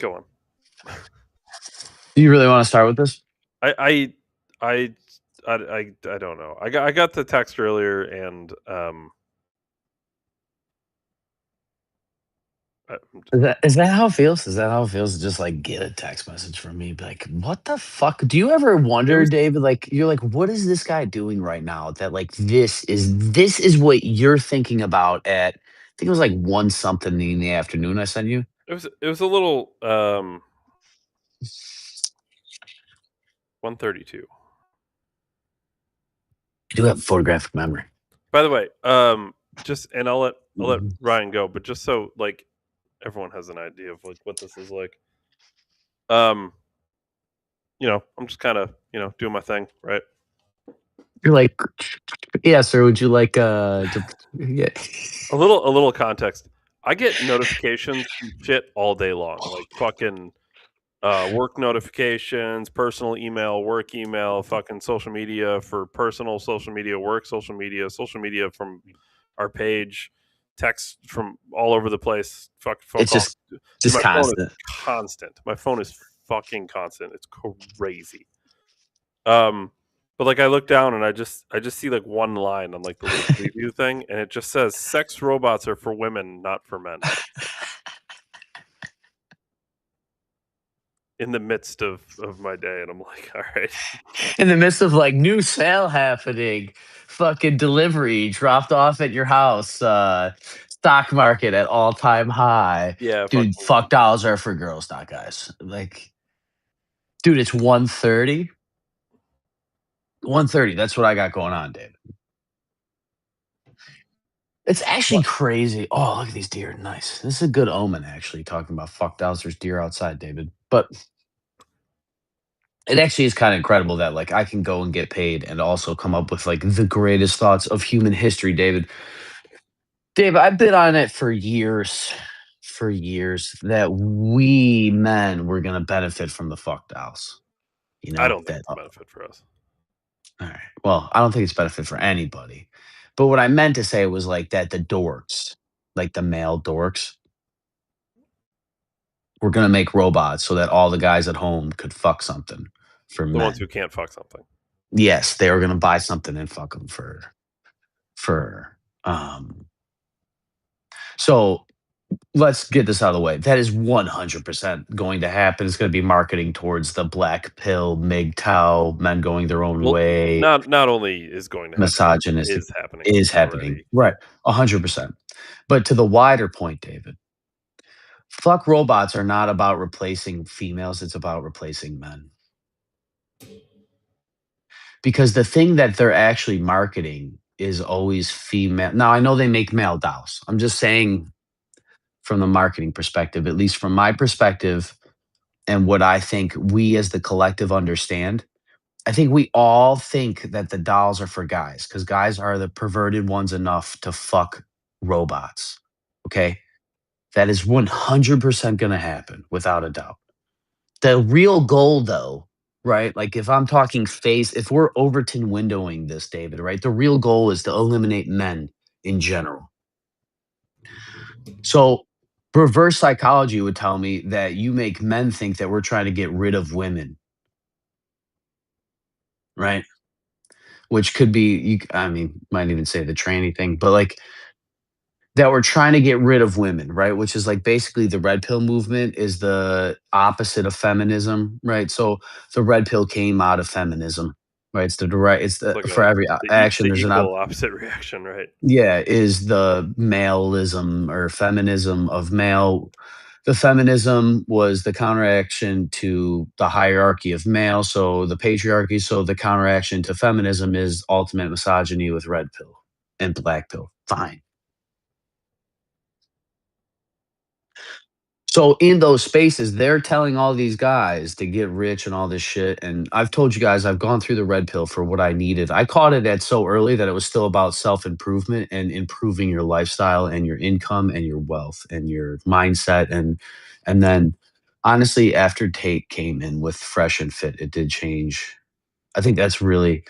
Go on. Do you really want to start with this? I I I don't know. I got the text earlier, and I, Is that how it feels? Is that how it feels to just like get a text message from me? Be like, what the fuck? Do you ever it wonder, was David? Like, you're like, what is this guy doing right now? That like this is what you're thinking about at I think it was like one something in the afternoon I sent you. it was a little 1:32. You do have photographic memory. By the way, just and I'll let Mhm. Ryan go, but just so like everyone has an idea of like what this is like. Um, I'm just kind of doing my thing, right? You're like, yeah, sir, would you like to yeah. A little context. I get notifications from shit all day long, like fucking work notifications, personal email, work email, fucking social media for personal social media, work social media from our page, texts from all over the place, phone It's calls. Dude, just my phone is constant. constant. My phone is fucking constant. It's crazy. Um, but like I look down and I just see like one line on like the little preview thing, and it just says sex robots are for women, not for men. In the midst of my day, and I'm like, all right, In the midst of like new sale happening, fucking delivery dropped off at your house, stock market at all time high. yeah, Dude, fucking fuck dolls are for girls, not guys. Like, dude, it's 1:30. 1:30. That's what I got going on, David. It's actually what? crazy. Oh, look at these deer. Nice. This is a good omen, actually, talking about fuck dolls. There's deer outside, David. But it actually is kind of incredible that like I can go and get paid and also come up with like the greatest thoughts of human history, David. Dave, I've been on it for years, that we men were gonna benefit from the fuck dolls. You I know don't think that. it's a benefit for us. All right. Well, I don't think it's benefit for anybody. But what I meant to say was like that the dorks, like the male dorks, were gonna make robots so that all the guys at home could fuck something for The ones who men. can't fuck something. Yes, they were gonna buy something and fuck them for um. So let's get this out of the way. That is 100% going to happen. It's going to be marketing towards the black pill, MGTOW, men going their own Well, way, not only is going to happen, but misogynistic is happening is happening. already. Right. 100%. But to the wider point, David, fuck robots are not about replacing females. It's about replacing men. Because the thing that they're actually marketing is always female. Now, I know they make male dolls. I'm just saying from the marketing perspective, at least from my perspective, and what I think we as the collective understand. I think we all think that the dolls are for guys because guys are the perverted ones enough to fuck robots. Okay. That is 100% going to happen without a doubt. The real goal, though, right? Like if I'm talking face, if we're Overton windowing this, David, right? The real goal is to eliminate men in general. So reverse psychology would tell me that you make men think that we're trying to get rid of women, right? Which could be, I mean, might even say the tranny thing, but like that we're trying to get rid of women, right? Which is like basically the red pill movement is the opposite of feminism, right? So the red pill came out of feminism, right? It's the direct, it's the Like for every the action there's an equal opposite reaction, right? yeah, is the maleism or feminism of male. The feminism was the counteraction to the hierarchy of male, so the patriarchy. So the counteraction to feminism is ultimate misogyny with red pill and black pill. Fine. So in those spaces, they're telling all these guys to get rich and all this shit. And I've told you guys, I've gone through the red pill for what I needed. I caught it at so early that it was still about self improvement and improving your lifestyle and your income and your wealth and your mindset. And then honestly, after Tate came in with Fresh and Fit, it did change. I think that's really,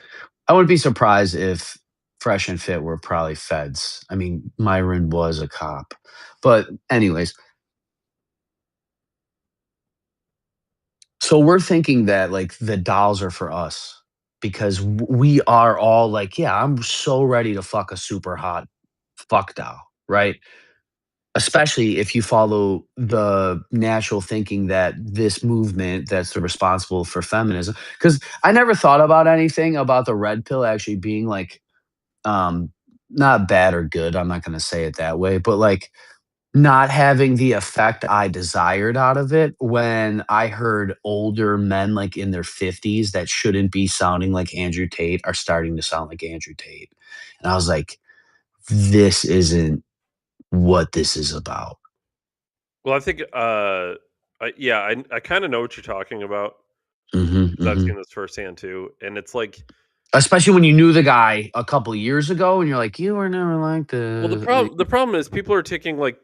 I wouldn't be surprised if Fresh and Fit were probably feds. I mean, Myron was a cop. But anyways, So we're thinking that like the dolls are for us because we are all like, yeah, I'm so ready to fuck a super hot fuck doll, right? Especially if you follow the natural thinking that this movement that's responsible for feminism. Because I never thought about anything about the red pill actually being like um not bad or good. I'm not gonna say it that way, but like not having the effect I desired out of it when I heard older men, like, in their 50s that shouldn't be sounding like Andrew Tate are starting to sound like Andrew Tate. And I was like, "This isn't what this is about." Well, I think, yeah, I kinda know what you're talking about Mhm, 'cause I've seen mhm. this firsthand too, and it's like Especially when you knew the guy a couple years ago and you're like, "You were never like well, this." the problem is people are taking, like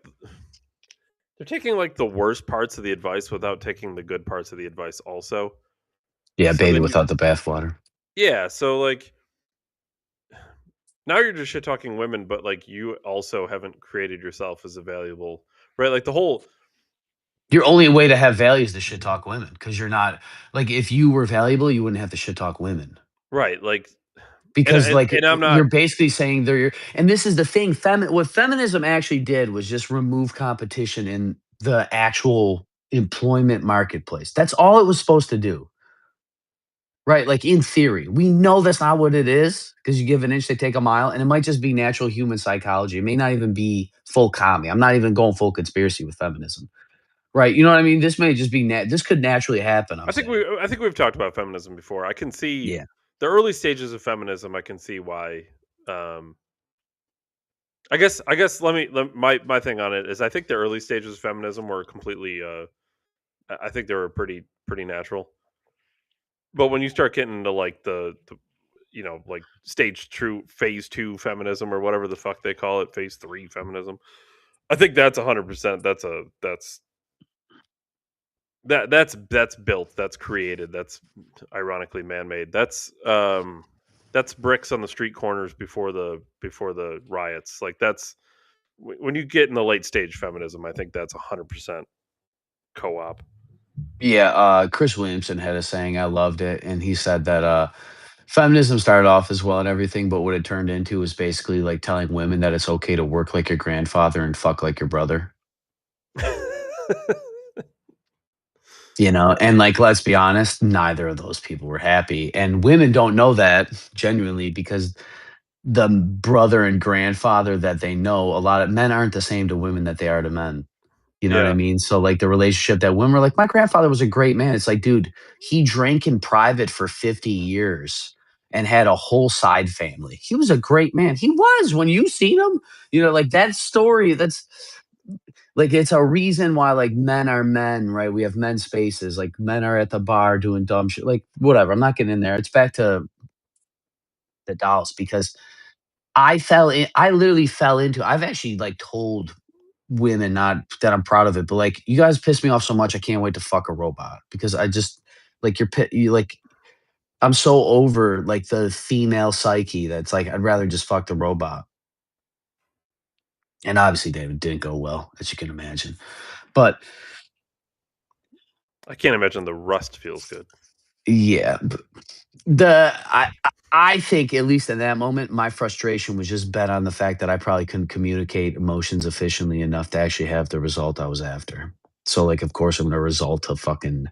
they're taking, like, the worst parts of the advice without taking the good parts of the advice also. Yeah, So baby then you without the bathwater. yeah, so, like, now you're just shit talking women, but, like, you also haven't created yourself as a valuable right, like, the whole Your only way to have value is to shit talk women because 'cause you're not like, if you were valuable, you wouldn't have to shit talk women. right, like and Because, and like, and I'm not you're basically saying they're your and this is the thing, what feminism actually did was just remove competition in the actual employment marketplace. That's all it was supposed to do, right? Like, in theory. We know that's not what it is because you give an inch, they take a mile, and it might just be natural human psychology. It may not even be full commie. I'm not even going full conspiracy with feminism, right? You know what I mean? This may just be this could naturally happen, I'm saying. I think we've talked about feminism before. I can see Yeah. the early stages of feminism. I can see why. Um, I guess my thing on it is I think the early stages of feminism were completely. I think they were pretty natural. But when you start getting into like the like stage true phase two feminism or whatever the fuck they call it, phase three feminism. I think that's 100%. That's built, that's created, that's ironically man-made. That's bricks on the street corners before the riots. Like that's when you get in the late stage feminism, I think that's 100% co-op. Yeah, Chris Williamson had a saying, I loved it, and he said that feminism started off as well and everything, but what it turned into was basically like telling women that it's okay to work like your grandfather and fuck like your brother. You know, Yeah. and like let's be honest, neither of those people were happy. And women don't know that genuinely because the brother and grandfather that they know, a lot of men aren't the same to women that they are to men. You know what I Yeah. mean? So, like, the relationship that women were like, "My grandfather was a great man." It's like, dude, he drank in private for 50 years and had a whole side family. He was a great man. He was when you seen him, like that story, that's like it's a reason why like men are men, right? We have men's spaces. Like men are at the bar doing dumb shit. Like, whatever. I'm not getting in there. It's back to the dolls because I literally fell into I've actually like told women, not that I'm proud of it, but like you guys piss me off so much I can't wait to fuck a robot because I just like you like I'm so over like the female psyche that's like I'd rather just fuck the robot. And obviously David didn't go well, as you can imagine. But I can't imagine the rust feels good. yeah, the I think at least in that moment, my frustration was just bet on the fact that I probably couldn't communicate emotions efficiently enough to actually have the result I was after. So like of course I'm gonna result to fucking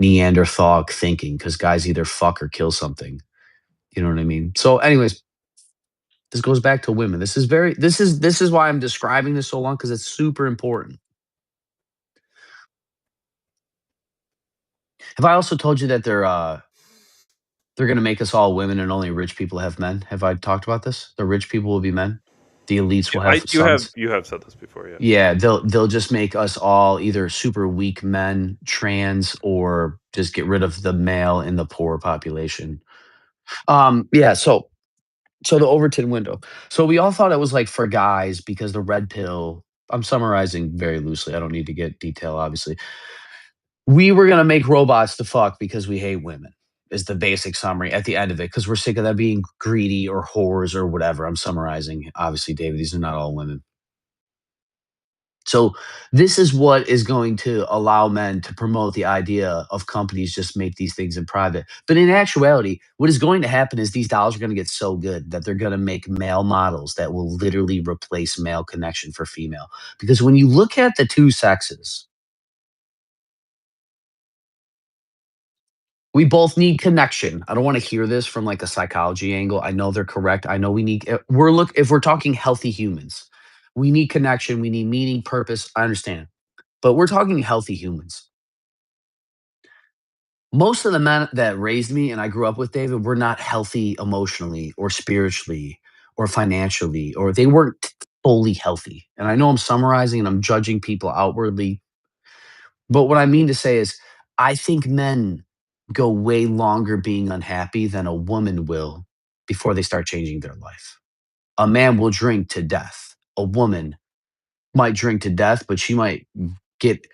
Neanderthal thinking because guys either fuck or kill something. You know what I mean? So, anyways, this goes back to women. This is why I'm describing this so long because it's super important. Have I also told you that they're gonna make us all women and only rich people have men? Have I talked about this? The rich people will be men. The elites will Yeah, have sons. you have said this before, yeah. Yeah, they'll just make us all either super weak men, trans, or just get rid of the male in the poor population. Yeah, so the Overton window. So we all thought it was like for guys because the red pill. I'm summarizing very loosely. I don't need to get detail, obviously. We were gonna make robots to fuck because we hate women. Is the basic summary at the end of it because we're sick of them being greedy or whores or whatever. I'm summarizing. Obviously, David, these are not all women. So this is what is going to allow men to promote the idea of companies just make these things in private. But in actuality, what is going to happen is these dolls are going to get so good that they're going to make male models that will literally replace male connection for female. Because when you look at the two sexes, we both need connection. I don't want to hear this from like a psychology angle. I know they're correct. I know we need if we're talking healthy humans, we need connection, we need meaning, purpose. I understand. But we're talking healthy humans. Most of the men that raised me and I grew up with, David, were not healthy emotionally or spiritually or financially, or they weren't fully healthy. And I know I'm summarizing and I'm judging people outwardly, but what I mean to say is, I think men go way longer being unhappy than a woman will before they start changing their life. A man will drink to death. A woman might drink to death, but she might get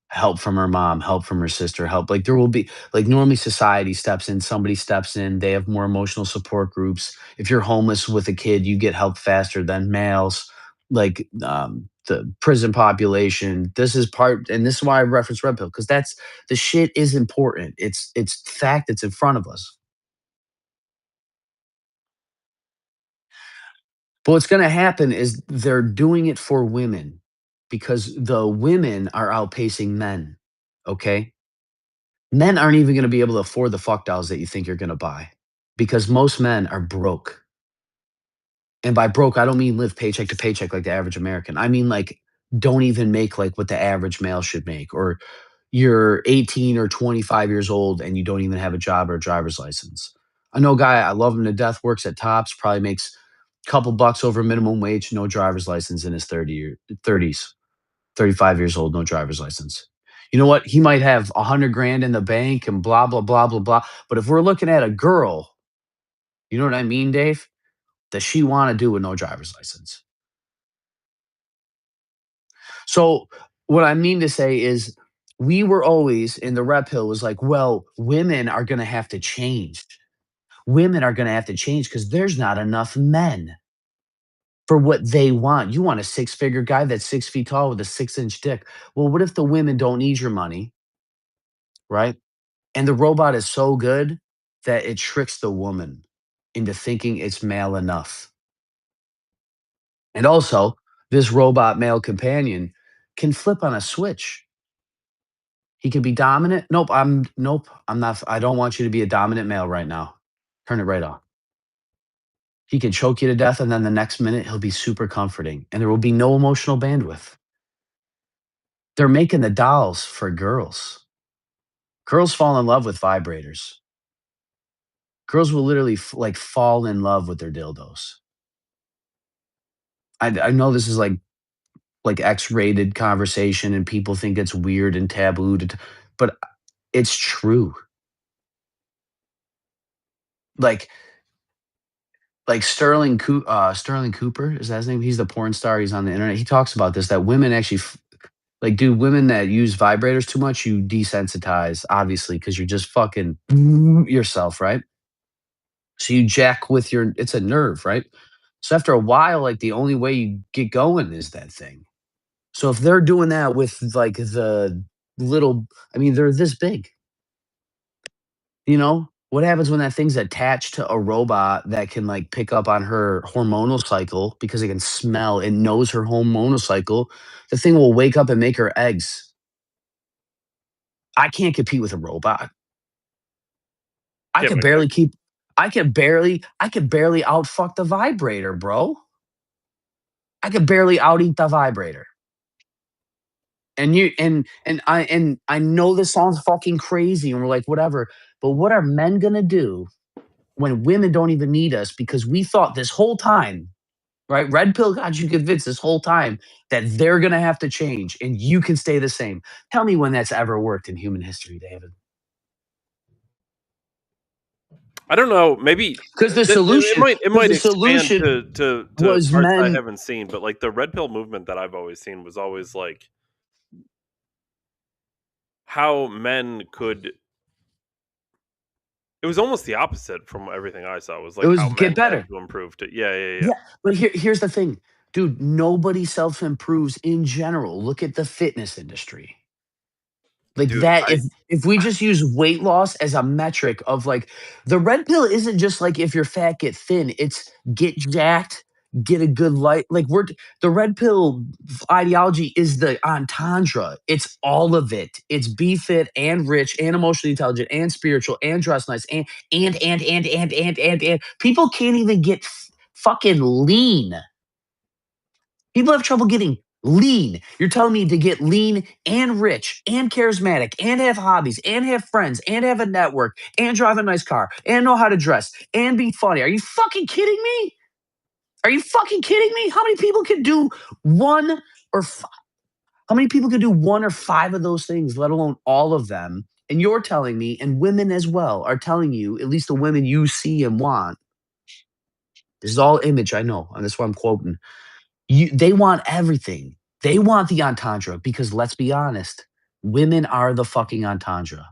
help from her mom, help from her sister, help. Like there will be like normally society steps in, somebody steps in, they have more emotional support groups. If you're homeless with a kid, you get help faster than males. Like the prison population. This is part, and this is why I reference red pill, because that's the shit is important. It's fact, it's in front of us. But what's going to happen is they're doing it for women because the women are outpacing men. Okay. Men aren't even going to be able to afford the fuck dolls that you think you're going to buy because most men are broke. And by broke, I don't mean live paycheck to paycheck like the average American. I mean, like, don't even make like what the average male should make. Or you're 18 or 25 years old and you don't even have a job or a driver's license. I know a guy, I love him to death, works at Tops, probably makes a couple bucks over minimum wage, no driver's license in his 30s, 35 years old, no driver's license. You know what? He might have 100 grand in the bank and blah, blah, blah, blah, blah. But if we're looking at a girl, you know what I mean, Dave? Does she want to do with no driver's license? So what I mean to say is we were always in the rep hill was like, well, women are going to have to change. Women are going to have to change because there's not enough men for what they want. You want a six-figure guy that's 6 feet tall with a 6-inch dick. Well, what if the women don't need your money, right? And the robot is so good that it tricks the woman into thinking it's male enough. And also, this robot male companion can flip on a switch. He can be dominant. Nope, I'm not I don't want you to be a dominant male right now. Turn it right off. He can choke you to death and then the next minute he'll be super comforting and there will be no emotional bandwidth. They're making the dolls for girls. Girls fall in love with vibrators. Girls will literally like fall in love with their dildos. I know this is like X-rated conversation and people think it's weird and taboo but it's true. Like Sterling Cooper, is that his name? He's the porn star, he's on the internet. He talks about this, that women actually like, dude, women that use vibrators too much, you desensitize, obviously, because 'cause you're just fucking yourself, right? So you jack with your it's a nerve, right? So after a while, like, the only way you get going is that thing. So if they're doing that with, like, the little I mean, they're this big, you know? What happens when that thing's attached to a robot that can, like, pick up on her hormonal cycle because it can smell, it knows her hormonal cycle? The thing will wake up and make her eggs. I can't compete with a robot. I Can't could make barely eggs. keep I could barely outfuck the vibrator, bro. I could barely out eat the vibrator. And you and I know this sounds fucking crazy and we're like, whatever. But what are men gonna do when women don't even need us because we thought this whole time, right? Red pill got you convinced this whole time that they're gonna have to change and you can stay the same. Tell me when that's ever worked in human history, David. I don't know. Maybe Because the it solution, might because the expand solution to was parts I men. haven't seen, but like the red pill movement that I've always seen was always like how men could. It was almost the opposite from everything I saw. It was It like was how get men had better. to improve to. Yeah, yeah, yeah. Yeah, but here's the thing. Dude, nobody self improves in general. Look at the fitness industry. Like Dude, that, I if we just use weight loss as a metric of like the red pill isn't just like if you're fat, get thin. It's get jacked, get a good life. Like the red pill ideology is the entendre. It's all of it. It's be fit and rich and emotionally intelligent and spiritual and dress nice and people can't even get fucking lean. People have trouble getting lean. You're telling me to get lean and rich and charismatic and have hobbies and have friends and have a network and drive a nice car and know how to dress and be funny. Are you fucking kidding me? Are you fucking kidding me? How many people can do one or how many people can do one or five of those things, let alone all of them? And you're telling me, and women as well are telling you, at least the women you see and want, this is all image, I know, and that's why I'm quoting. They want everything. They want the entendre because let's be honest, women are the fucking entendre.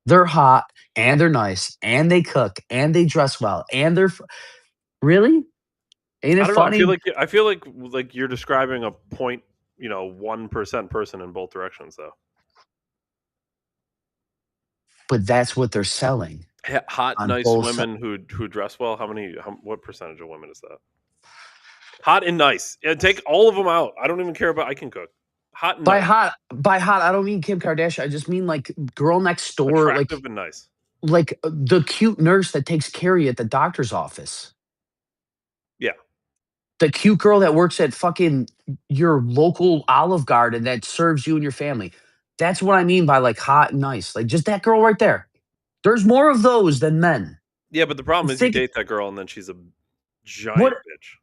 They're hot and they're nice and they cook and they dress well and really? Ain't it don't know. funny? I feel like you're describing a point, 1% person in both directions though. But that's what they're selling Hot, on nice both women who dress well. What percentage of women is that? Hot and nice. Yeah, take all of them out. I don't even care about. I can cook. Hot and nice. By hot, I don't mean Kim Kardashian. I just mean like girl next door, Attractive and nice. like the cute nurse that takes care of you at the doctor's office. Yeah. The cute girl that works at fucking your local Olive Garden that serves you and your family. That's what I mean by like hot and nice. Like just that girl right there. There's more of those than men. Yeah, but the problem is you Think date that girl and then she's a giant what bitch.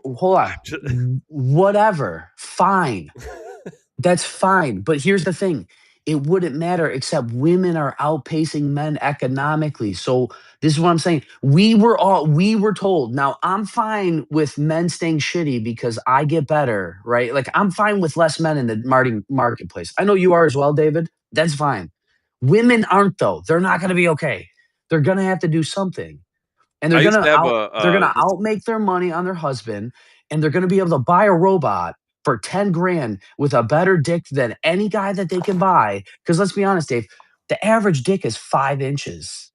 hold on. Whatever. Fine. That's fine. But here's the thing. It wouldn't matter except women are outpacing men economically. So this is what I'm saying. We were told. Now I'm fine with men staying shitty because I get better, right? Like I'm fine with less men in the marketplace. I know you are as well, David. That's fine. Women aren't though. They're not gonna be okay. They're gonna have to do something and I used to have they're gonna this. outmake their money on their husband, and they're gonna be able to buy a robot for 10 grand with a better dick than any guy that they can buy. Because let's be honest, Dave, the average dick is 5 inches.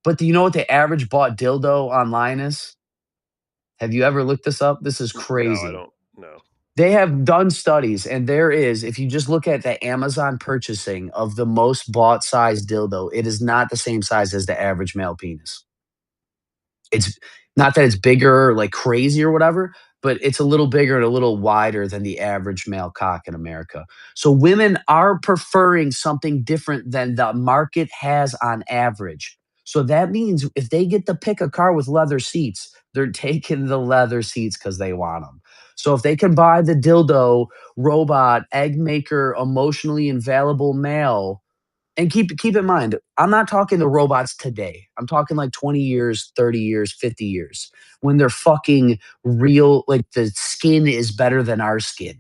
But do you know what the average bought dildo online is? Have you ever looked this up? This is No, I crazy. don't know. They have done studies, and there is, if you just look at the Amazon purchasing of the most bought size dildo, it is not the same size as the average male penis. It's not that it's bigger, like crazy or whatever, but it's a little bigger and a little wider than the average male cock in America. So women are preferring something different than the market has on average. So that means if they get to pick a car with leather seats, they're taking the leather seats because they want them. So if they can buy the dildo, robot, egg maker, emotionally invaluable male, and keep in mind, I'm not talking the robots today. I'm talking like 20 years, 30 years, 50 years when they're fucking real, like the skin is better than our skin.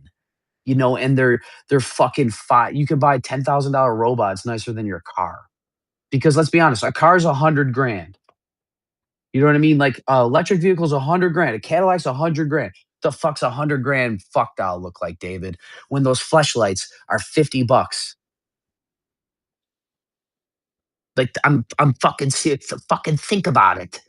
And they're fucking fine. You can buy $10,000 robots nicer than your car. Because let's be honest, a car's 100 grand. You know what I mean? Like electric vehicle's 100 grand. A Cadillac's 100 grand. The fuck's 100 grand fuck doll look like, David? When those fleshlights are $50. Like I'm fucking serious. Fucking think about it,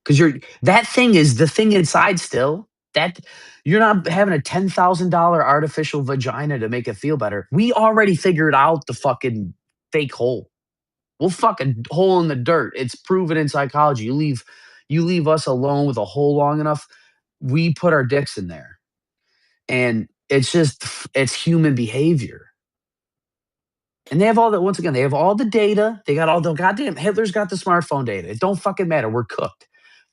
because that thing is the thing inside still. That you're not having a $10,000 artificial vagina to make it feel better. We already figured out the fucking fake hole. We'll fuck a hole in the dirt. It's proven in psychology. You leave us alone with a hole long enough, we put our dicks in there, and it's human behavior. And they have all that. Once again, they have all the data. They got all the goddamn Hitler's got the smartphone data. It don't fucking matter. We're cooked.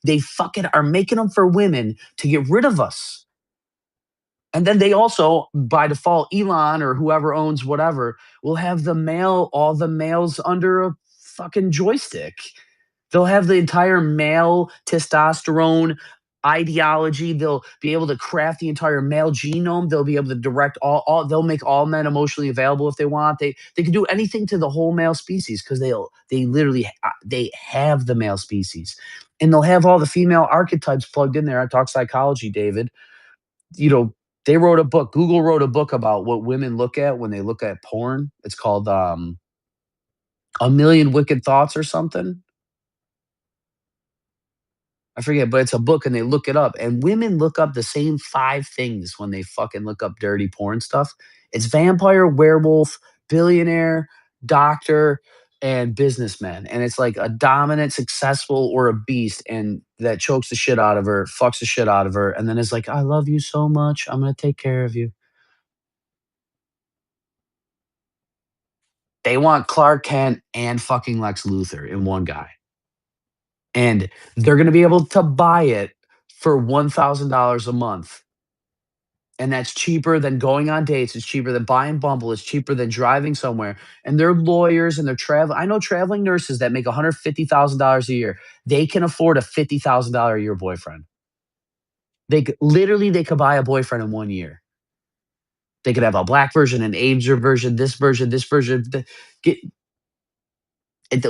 They fucking are making them for women to get rid of us. And then they also, by default, Elon or whoever owns whatever will have all the males under a fucking joystick. They'll have the entire male testosterone ideology. They'll be able to craft the entire male genome. They'll be able to direct they'll make all men emotionally available if they want. They can do anything to the whole male species because they literally they have the male species. And they'll have all the female archetypes plugged in there. I talk psychology, David. You know, they wrote a book. Google wrote a book about what women look at when they look at porn. It's called A Million Wicked Thoughts or something. I forget, but it's a book and they look it up. And women look up the same five things when they fucking look up dirty porn stuff. It's vampire, werewolf, billionaire, doctor, and businessman. And it's like a dominant, successful, or a beast, and that chokes the shit out of her, fucks the shit out of her, and then is like, I love you so much. I'm gonna take care of you. They want Clark Kent and fucking Lex Luthor in one guy. And they're gonna be able to buy it for $1,000 a month, and that's cheaper than going on dates. It's cheaper than buying Bumble. It's cheaper than driving somewhere. And they're lawyers and they're traveling. I know traveling nurses that make $150,000 a year. They can afford a $50,000 a year boyfriend. Literally they could buy a boyfriend in 1 year. They could have a black version, an Asian version, this version, this version. Get, it,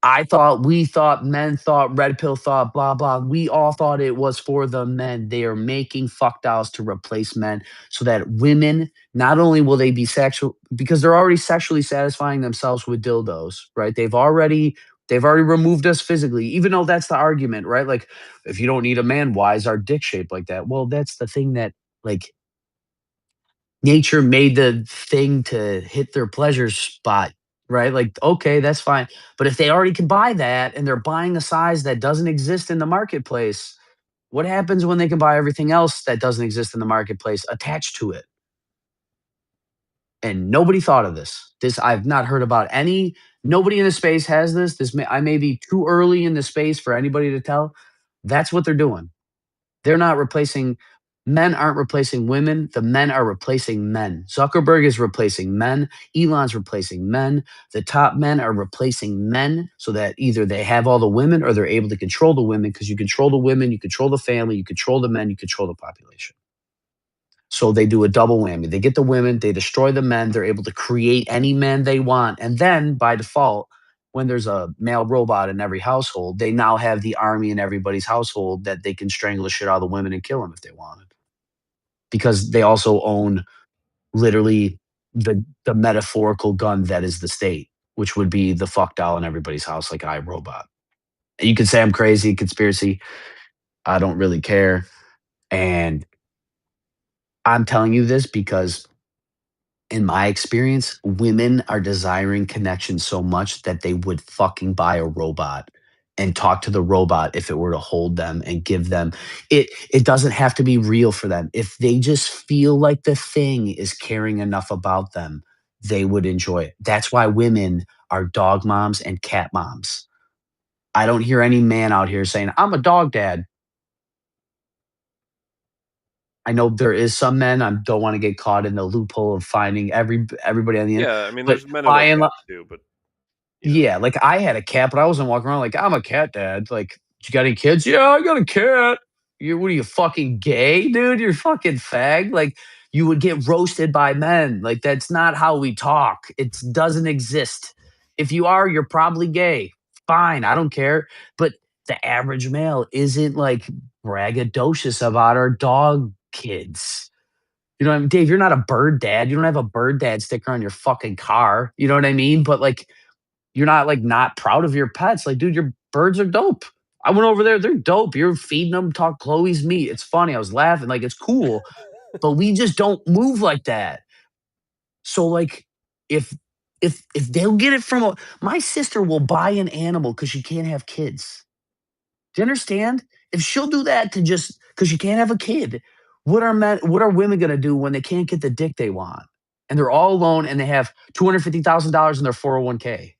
I thought, we thought, men thought, red pill thought, blah, blah. We all thought it was for the men. They are making fuck dolls to replace men so that women, not only will they be sexual, because they're already sexually satisfying themselves with dildos, right? They've already removed us physically, even though that's the argument, right? Like, if you don't need a man, why is our dick shaped like that? Well, that's the thing that, like, nature made the thing to hit their pleasure spot, right? Like, okay, that's fine. But if they already can buy that and they're buying a size that doesn't exist in the marketplace, what happens when they can buy everything else that doesn't exist in the marketplace attached to it? And nobody thought of this. This I've not heard about any. Nobody in the space has this. I may be too early in the space for anybody to tell. That's what they're doing. They're not replacing Men aren't replacing women. The men are replacing men. Zuckerberg is replacing men. Elon's replacing men. The top men are replacing men so that either they have all the women or they're able to control the women, because you control the women, you control the family, you control the men, you control the population. So they do a double whammy. They get the women, they destroy the men, they're able to create any men they want. And then by default, when there's a male robot in every household, they now have the army in everybody's household that they can strangle the shit out of the women and kill them if they wanted, because they also own literally the metaphorical gun that is the state, which would be the fuck doll in everybody's house, like iRobot. You could say I'm crazy, conspiracy. I don't really care. And I'm telling you this because, in my experience, women are desiring connection so much that they would fucking buy a robot and talk to the robot if it were to hold them and give them it doesn't have to be real for them. If they just feel like the thing is caring enough about them, they would enjoy it. That's why women are dog moms and cat moms. I don't hear any man out here saying, I'm a dog dad. I know there is some men. I don't want to get caught in the loophole of finding everybody on the end, Yeah, I mean, but there's men who by love and cats too, but you know, yeah, like I had a cat, but I wasn't walking around like I'm a cat dad. Like, you got any kids? Yeah, I got a cat. You what are you fucking gay, dude? You're fucking fag. Like, you would get roasted by men. Like, that's not how we talk. It doesn't exist. If you are, you're probably gay. Fine, I don't care. But the average male isn't like braggadocious about our dog kids. You know what I mean? Dave, you're not a bird dad. You don't have a bird dad sticker on your fucking car. You know what I mean? But like, you're not like not proud of your pets. Like, dude, your birds are dope. I went over there, they're dope. You're feeding them, talk Chloe's meat. It's funny. I was laughing, like it's cool, but we just don't move like that. So like, if if they'll get it from my sister will buy an animal because she can't have kids. Do you understand? If she'll do that to just because she can't have a kid, what are women gonna do when they can't get the dick they want? And they're all alone and they have $250,000 in their 401k.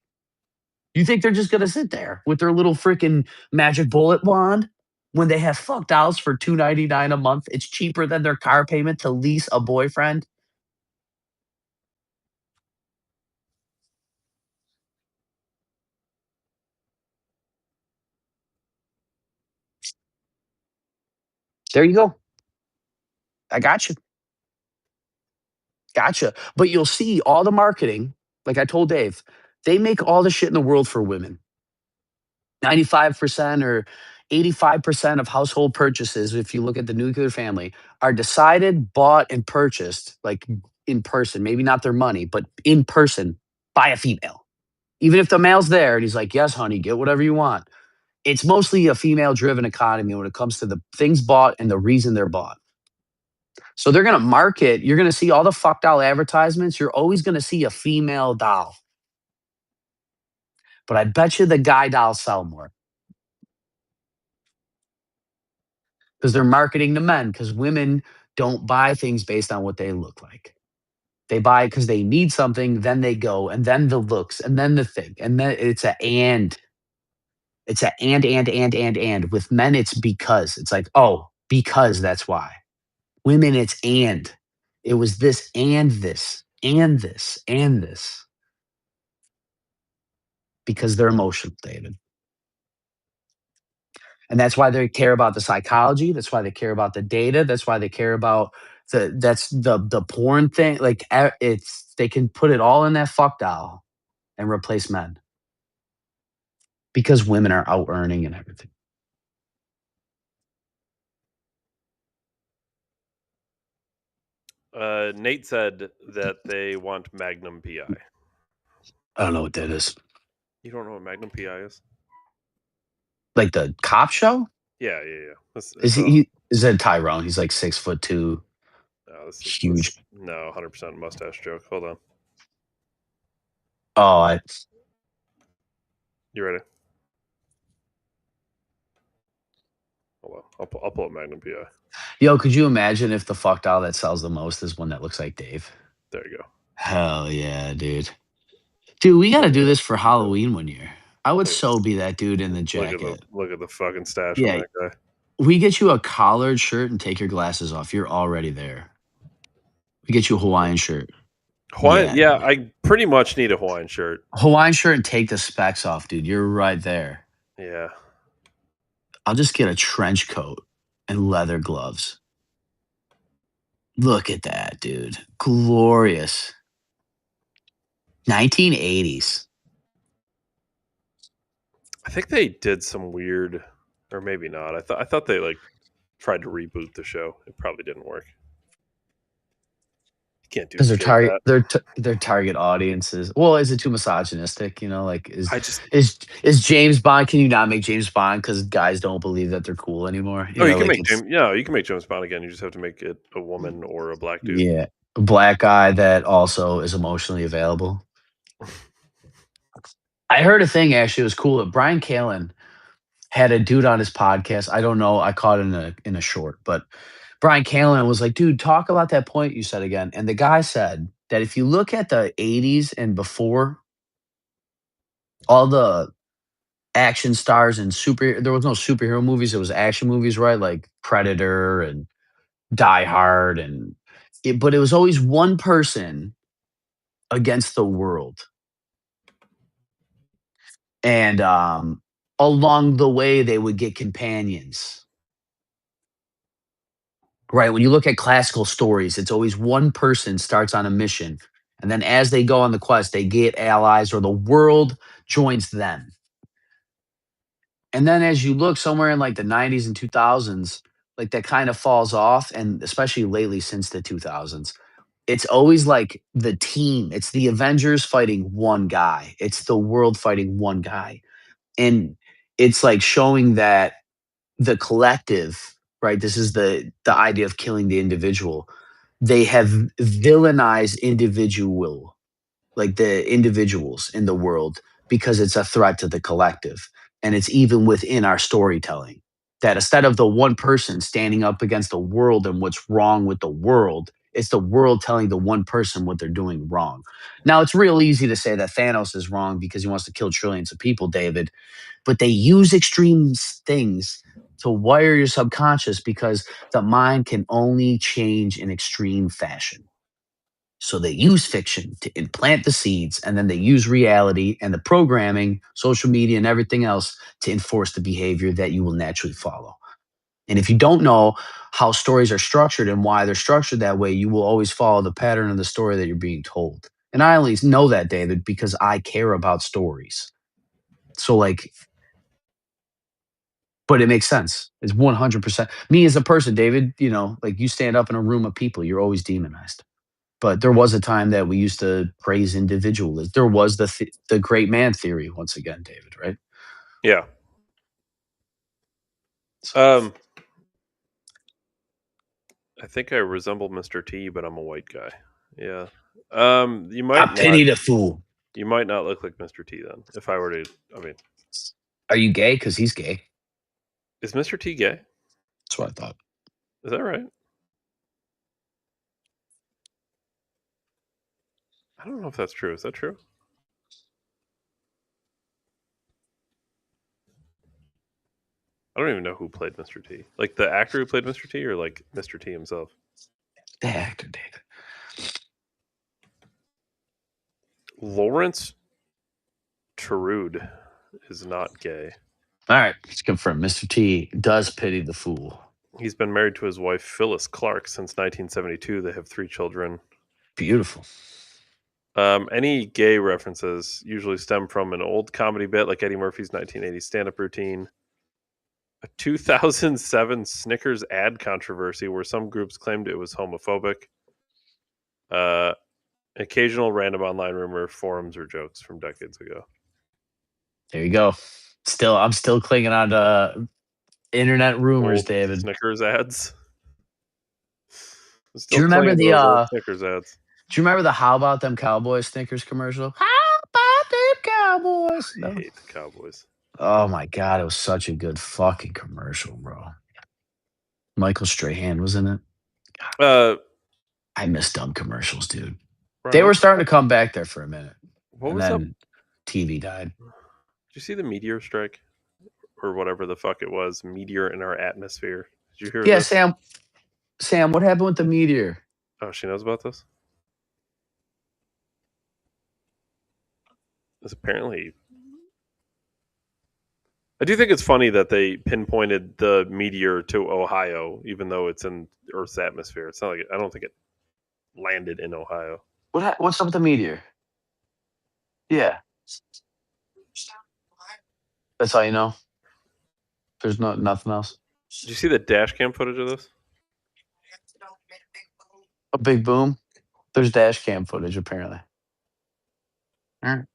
You think they're just gonna sit there with their little freaking magic bullet wand when they have fucked dolls for $299 a month? It's cheaper than their car payment to lease a boyfriend. There you go. I got you. Gotcha. But you'll see all the marketing, like I told Dave, they make all the shit in the world for women. 95% or 85% of household purchases, if you look at the nuclear family, are decided, bought, and purchased like in person. Maybe not their money, but in person by a female. Even if the male's there and he's like, yes, honey, get whatever you want. It's mostly a female driven economy when it comes to the things bought and the reason they're bought. So they're going to market, you're going to see all the fuck doll advertisements. You're always going to see a female doll. But I bet you the guy dolls sell more because they're marketing to men because women don't buy things based on what they look like. They buy because they need something, then they go, and then the looks, and then the thing. And then it's a and. It's a and. With men, it's because. It's like, oh, because that's why. Women, it's and. It was this and this and this and this because they're emotional, David. And that's why they care about the psychology. That's why they care about the data. That's why they care about the porn thing. Like it's they can put it all in that fuck doll and replace men because women are out earning and everything. Nate said that they want Magnum PI. I don't know what that is. You don't know what Magnum PI is? Like the cop show? Yeah. It's Is he? Is that Tyrone? He's like 6'2", no, huge. no, 100% mustache joke. Hold on. Oh, You ready? Hold on. I'll pull up Magnum PI. yo, could you imagine if the fuck doll that sells the most is one that looks like Dave? There you go. Hell yeah, dude. Dude, we got to do this for Halloween one year. I would so be that dude in the jacket. Look at the fucking stash on Yeah, that guy. we get you a collared shirt and take your glasses off. You're already there. We get you a Hawaiian shirt. Hawaiian, yeah, I pretty much need a Hawaiian shirt. Hawaiian shirt and take the specs off, dude. You're right there. Yeah. I'll just get a trench coat and leather gloves. Look at that, dude. Glorious. 1980s. I think they did some weird, or maybe not. I thought they like tried to reboot the show. It probably didn't work. You can't do Because shit like that. their target audiences. Well, is it too misogynistic? You know, like I just is James Bond? Can you not make James Bond because guys don't believe that they're cool anymore? You oh, know, you can like make it's you can make James Bond again. You just have to make it a woman or a black dude. yeah, a black guy that also is emotionally available. I heard a thing actually. It was cool. Brian Callen had a dude on his podcast. I don't know. I caught it in a short, but Brian Callen was like, "Dude, talk about that point you said again." And the guy said that if you look at the '80s and before, all the action stars and there was no superhero movies. It was action movies, right? Like Predator and Die Hard, but it was always one person against the world. And along the way, they would get companions. Right. When you look at classical stories, it's always one person starts on a mission. And then as they go on the quest, they get allies or the world joins them. And then as you look somewhere in like the 90s and 2000s, like that kind of falls off. And especially lately since the 2000s, it's always like the team. It's the Avengers fighting one guy, it's the world fighting one guy. And it's like showing that the collective, right? This is the idea of killing the individual. They have villainized individual, like the individuals in the world, because it's a threat to the collective. And it's even within our storytelling that instead of the one person standing up against the world and what's wrong with the world, it's the world telling the one person what they're doing wrong. Now, it's real easy to say that Thanos is wrong because he wants to kill trillions of people, David, but they use extreme things to wire your subconscious because the mind can only change in extreme fashion. So they use fiction to implant the seeds, and then they use reality and the programming, social media, and everything else to enforce the behavior that you will naturally follow. And if you don't know how stories are structured and why they're structured that way, you will always follow the pattern of the story that you're being told. And I only know that, David, because I care about stories. So, like, but it makes sense. It's 100%. Me as a person, David, like you stand up in a room of people, you're always demonized. But there was a time that we used to praise individualism. There was the great man theory once again, David, right? Yeah. So, I think I resemble Mr. T, but I'm a white guy. Yeah. You I might not. pity the fool. You might not look like Mr. T then. If I were to, I mean, Are you gay? Because he's gay. is Mr. T gay? That's what I thought. Is that right? I don't know if that's true. Is that true? I don't even know who played Mr. T. Like the actor who played Mr. T, or like Mr. T himself. The actor, David. Lawrence Trude is not gay. All right, let's confirm. Mr. T does pity the fool. He's been married to his wife Phyllis Clark since 1972. They have 3 children. Beautiful. Any gay references usually stem from an old comedy bit like Eddie Murphy's 1980 stand-up routine, a 2007 Snickers ad controversy where some groups claimed it was homophobic, uh, occasional random online rumor, forums, or jokes from decades ago. There you go. I'm still clinging on to internet rumors, Old David. Snickers ads. I'm Do you still remember clinging to those old Snickers ads. Do you remember the "How About Them Cowboys" Snickers commercial? How about them Cowboys? I No. hate the Cowboys. Oh my god, it was such a good fucking commercial, bro. Michael Strahan was in it. Uh, I miss dumb commercials, dude. Ron, They were starting to come back there for a minute, what and was up? then TV died. Did you see the meteor strike or whatever the fuck it was? Meteor in our atmosphere. Did you hear Yeah, this? Sam, what happened with the meteor? Oh, she knows about this. It's apparently. I do think it's funny that they pinpointed the meteor to Ohio, even though it's in Earth's atmosphere. It's not like I don't think it landed in Ohio. What's up with the meteor? Yeah, that's all you know. There's nothing else. Did you see the dash cam footage of this? A big boom. There's dash cam footage apparently. All right.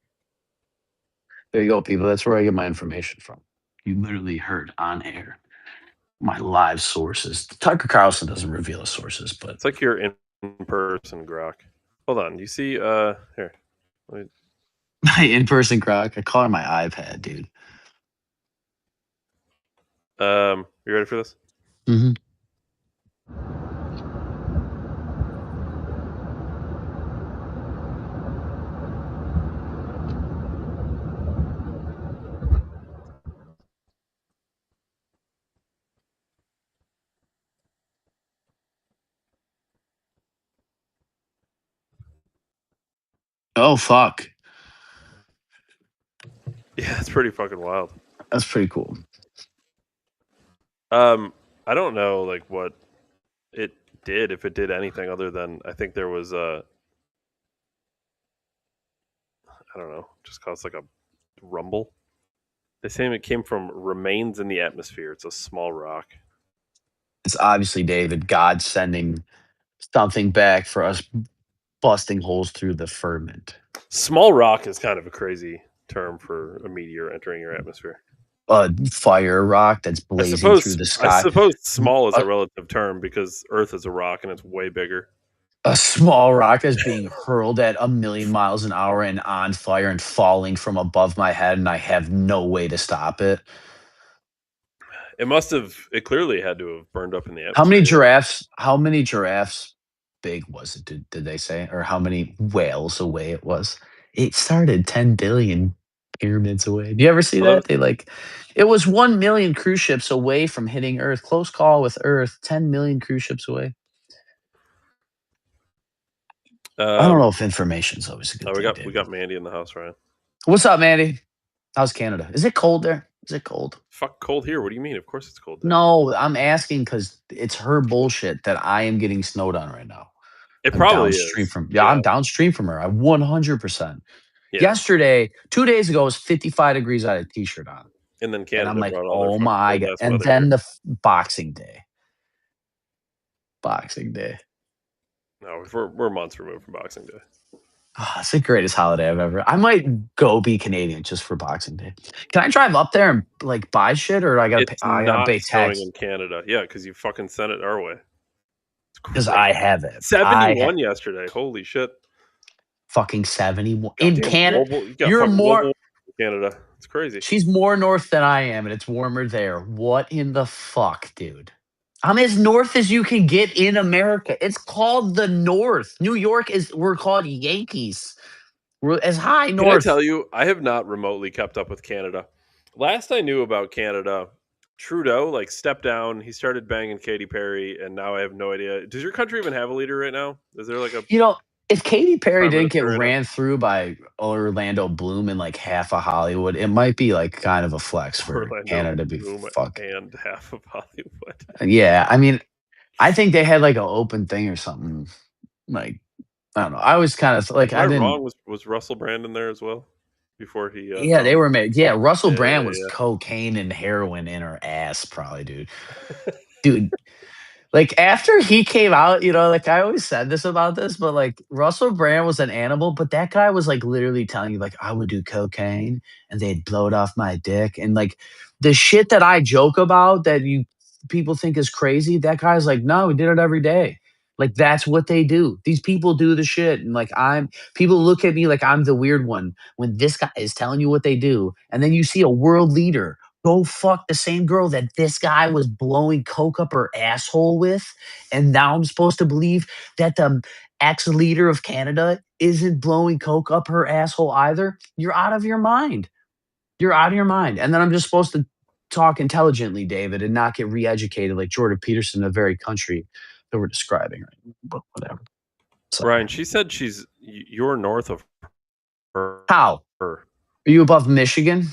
There you go, people. That's where I get my information from. You literally heard on air my live sources. Tucker Carlson doesn't reveal his sources, but It's like you're in person, Grok. Hold on. You see? Here. my in-person Grok. I call her my iPad, dude. You ready for this? Mm-hmm. Oh fuck, Yeah, it's pretty fucking wild. that's pretty cool. I don't know like what it did, if it did anything other than I think there was I don't know, just caused like a rumble. They say it came from remains in the atmosphere. It's a small rock. It's obviously David God sending something back for us busting holes through the firmament. Small rock is kind of a crazy term for a meteor entering your atmosphere. A fire rock that's blazing through the I sky. suppose small is A, a relative term because Earth is a rock and it's way bigger. a small rock that's being hurled at 1,000,000 miles an hour and on fire and falling from above my head, and I have no way to stop it. It clearly had to have burned up in the How many atmosphere. giraffes? How many giraffes big was it? Did they say, or how many whales away it was? It started 10 billion pyramids away. Do you ever see Well, that? It was 1 million cruise ships away from hitting Earth. Close call with Earth. 10 million cruise ships away. I don't know if information is always a good oh, thing, we David. got Mandy in the house, Ryan. What's up, Mandy? How's Canada? Is it cold there? Is it cold? Fuck cold here. What do you mean? Of course it's cold there. No, I'm asking because it's her bullshit that I am getting snowed on right now. It I'm probably downstream is. from Yeah. I'm downstream from her. I 100%. Yeah. Yesterday, 2 days ago, it was 55 degrees. I had a t-shirt on. And then And I'm Canada like, brought all their "Oh fucking my cold god." ass And weather here. then the Boxing Day. Boxing Day. No, we're months removed from Boxing Day. It's the greatest holiday I've ever. I might go be Canadian just for Boxing Day. Can I drive up there and like buy shit, or I gotta pay? It's I gotta not pay snowing tax in Canada. Yeah, because you fucking sent it our way. It's because I crazy. have it. I have 71 yesterday. Holy shit. fucking 71 in Goddamn Canada. global. You got You're fucking more. global in Canada. It's crazy. She's more north than I am, and it's warmer there. What in the fuck, dude? I'm as north as you can get in America. It's called the North. New York is. We're called Yankees. We're as high Can I north. tell you, I have not remotely kept up with Canada. Last I knew about Canada, Trudeau like stepped down. He started banging Katy Perry, and now I have no idea. Does your country even have a leader right now? Is there like a You know, if Katy Perry prime didn't get minister right now? ran through by Orlando Bloom and like half of Hollywood, it might be like kind of a flex for Orlando Canada to be Bloom fuck. and half of Hollywood. Yeah, I mean, I think they had like an open thing or something. Like I don't know. I was kind of like Am I I didn't. wrong? Was Russell Brand in there as well before he Yeah, they found? were made. Yeah, Russell Brand was Yeah, cocaine and heroin in her ass, probably, dude. Dude, like after he came out, like I always said this about this, but like Russell Brand was an animal, but that guy was like literally telling you like I would do cocaine and they'd blow it off my dick and like the shit that I joke about that you people think is crazy, that guy's like, no, we did it every day. Like that's what they do. These people do the shit. And like people look at me like I'm the weird one when this guy is telling you what they do. And then you see a world leader go fuck the same girl that this guy was blowing coke up her asshole with. And now I'm supposed to believe that the ex leader of Canada isn't blowing coke up her asshole either. You're out of your mind. You're out of your mind. And then I'm just supposed to talk intelligently, David, and not get re educated like Jordan Peterson, the very country that we're describing right now. But whatever. Sorry. Ryan. She said you're north of her. How? her. Are you above Michigan?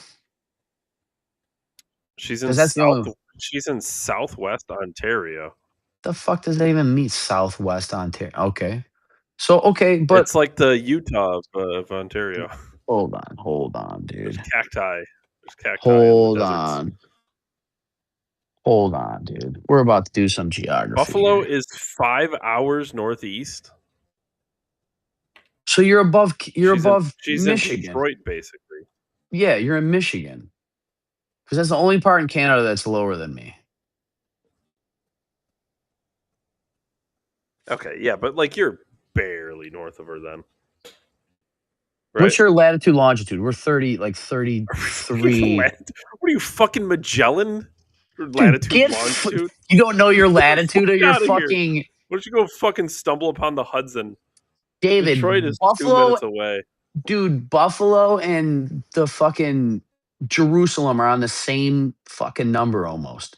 She's in Because that's the only. She's in Southwest Ontario. The fuck does that even mean? Southwest Ontario. Okay. So okay, but It's like the Utah of Ontario. hold on, There's dude. cacti. There's cacti in the Hold deserts. on. Hold on, dude. We're about to do some geography Buffalo here. is 5 hours northeast. So you're above She's in Michigan. Detroit, basically. Yeah, you're in Michigan. Because that's the only part in Canada that's lower than me. Okay, yeah, but like you're barely north of her then, right? What's your latitude longitude? We're 30, like Fucking 33. what are you, fucking Magellan? For Dude, latitude, longitude? you don't know your Get the latitude fuck of your out of here! fucking Why don't you go fucking stumble upon the Hudson? Detroit David, is 2 minutes Buffalo, away. dude, Buffalo and the fucking Jerusalem are on the same fucking number almost.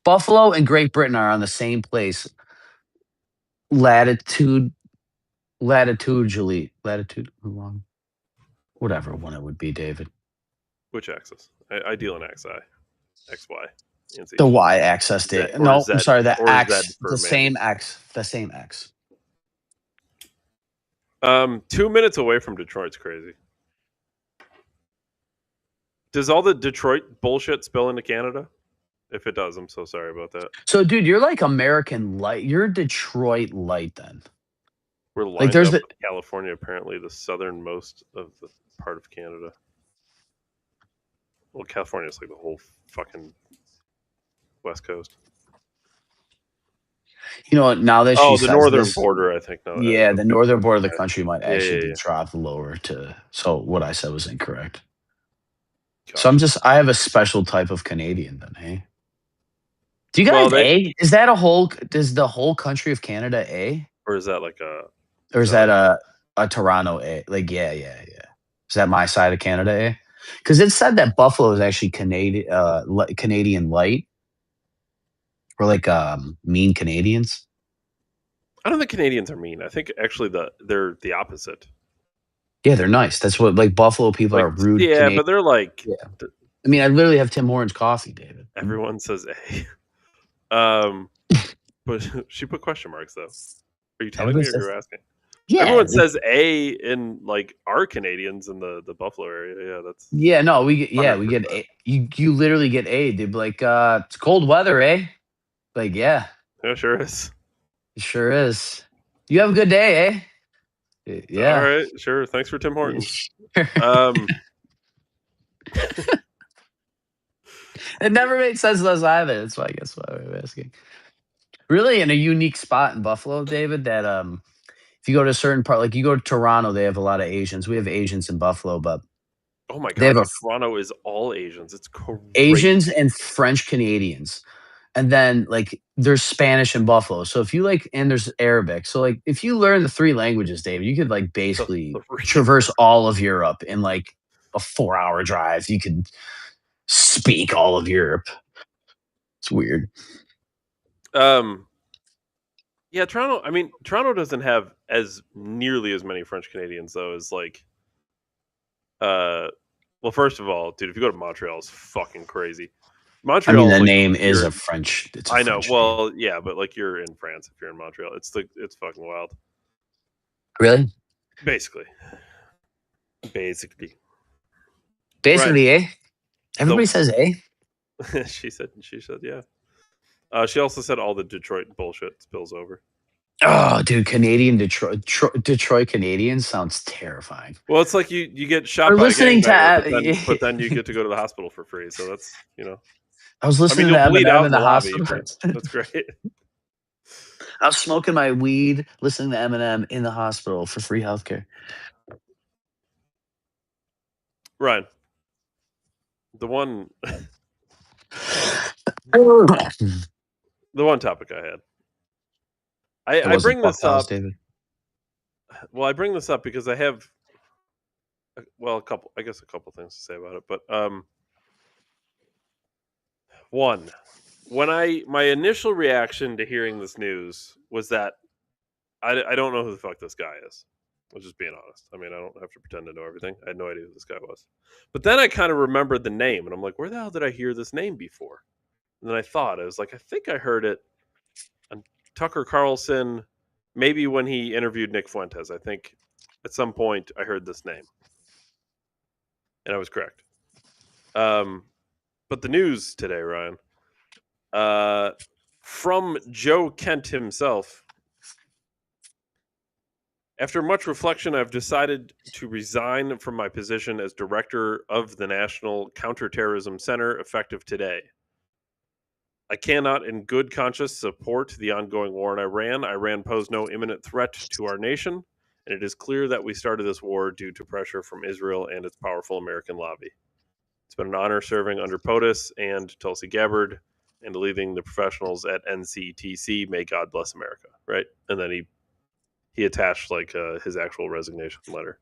Buffalo and Great Britain are on the same place latitude latitude wrong. Whatever one it would be, David. Which axis? I deal in XI, XY, and Z. The y axis, Z or no, Z I'm sorry, the or Z x, for Mandy. the same x. 2 minutes away from Detroit's crazy. Does all the Detroit bullshit spill into Canada? If it does, I'm so sorry about that. So dude, you're like American light, you're Detroit light then. We're Like lined there's up the with California, apparently the southernmost of the part of Canada. Well, California is like the whole fucking west coast. now that she Oh, the says northern this, border, I think. No, yeah, the okay, northern border of the okay. country might Yeah, actually yeah, be yeah. dropped lower to so what I said was incorrect. So Gotcha. I have a special type of Canadian then, hey? Do you Well, guys A? Is that a whole does the whole country of Canada A? or is that like a? Or Is is that that like a Toronto A? Like, yeah, yeah, yeah. Is that my side of Canada A? Because it said that Buffalo is actually Canadian light or like mean Canadians. I don't think Canadians are mean. I think actually they're the opposite. Yeah, they're nice. That's what like Buffalo people Like, are rude yeah, Canadian. but they're like, Yeah. I mean, I literally have Tim Hortons coffee, David. everyone says A. Um, but she put question marks though. Are you telling Everybody me or says you're asking? yeah, Everyone says A in like our Canadians in the Buffalo area. Yeah, that's yeah, no, we get 100%. a you literally get a. They'd be like, it's cold weather, eh? Like, yeah, Yeah, sure is. it sure is. You have a good day, eh? All Yeah. right, sure. Thanks for Tim Hortons. Um, It never made sense to us either. That's why I guess why I'm asking. Really in a unique spot in Buffalo, David, that if you go to a certain part, like you go to Toronto, they have a lot of Asians. We have Asians in Buffalo, but oh my they have god, a dude, Toronto is all Asians. It's Asians crazy. and French Canadians. And then like there's Spanish in Buffalo. So if you like and there's Arabic. So like if you learn the three languages, David, you could like The basically three. traverse all of Europe in like a 4 hour drive. You could speak all of Europe. It's weird. Um, yeah, Toronto. I mean, Toronto doesn't have as nearly as many French Canadians though as like. Uh, well, first of all, dude, if you go to Montreal, it's fucking crazy. I mean, Montreal is the like name is you're. a French. It's a I know. French name. Well, yeah, but like you're in France if you're in Montreal. It's fucking wild. Really? Basically, basically, right. Basically, eh? The Everybody says, eh? she said yeah. She also said all the Detroit bullshit spills over. Oh, dude, Canadian Detroit Canadians sounds terrifying. Well, it's like you get shot Or by a listening to, gangbanger, but then you get to go to the hospital for free. So that's I was I mean, listening to you'll bleed Eminem out in in the the lobby, hospital. but that's great. I was smoking my weed, listening to Eminem in the hospital for free healthcare. Ryan, the one the one topic I had. It I wasn't bring fuck this dolls, up. David. Well, I bring this up because I have well a couple things to say about it. But one, when my initial reaction to hearing this news was that I don't know who the fuck this guy is. I'm just being honest. I mean, I don't have to pretend to know everything. I had no idea who this guy was. But then I kind of remembered the name, and I'm like, where the hell did I hear this name before? And then I was like, I think I heard it on Tucker Carlson, maybe when he interviewed Nick Fuentes. I think at some point I heard this name, and I was correct. But the news today, Ryan, uh, from Joe Kent himself. After much reflection, I've decided to resign from my position as director of the National Counterterrorism Center effective today. I cannot, in good conscience, support the ongoing war in Iran. Iran posed no imminent threat to our nation, and it is clear that we started this war due to pressure from Israel and its powerful American lobby. It's been an honor serving under POTUS and Tulsi Gabbard and leading the professionals at NCTC. May God bless America, right? And then he attached like his actual resignation letter.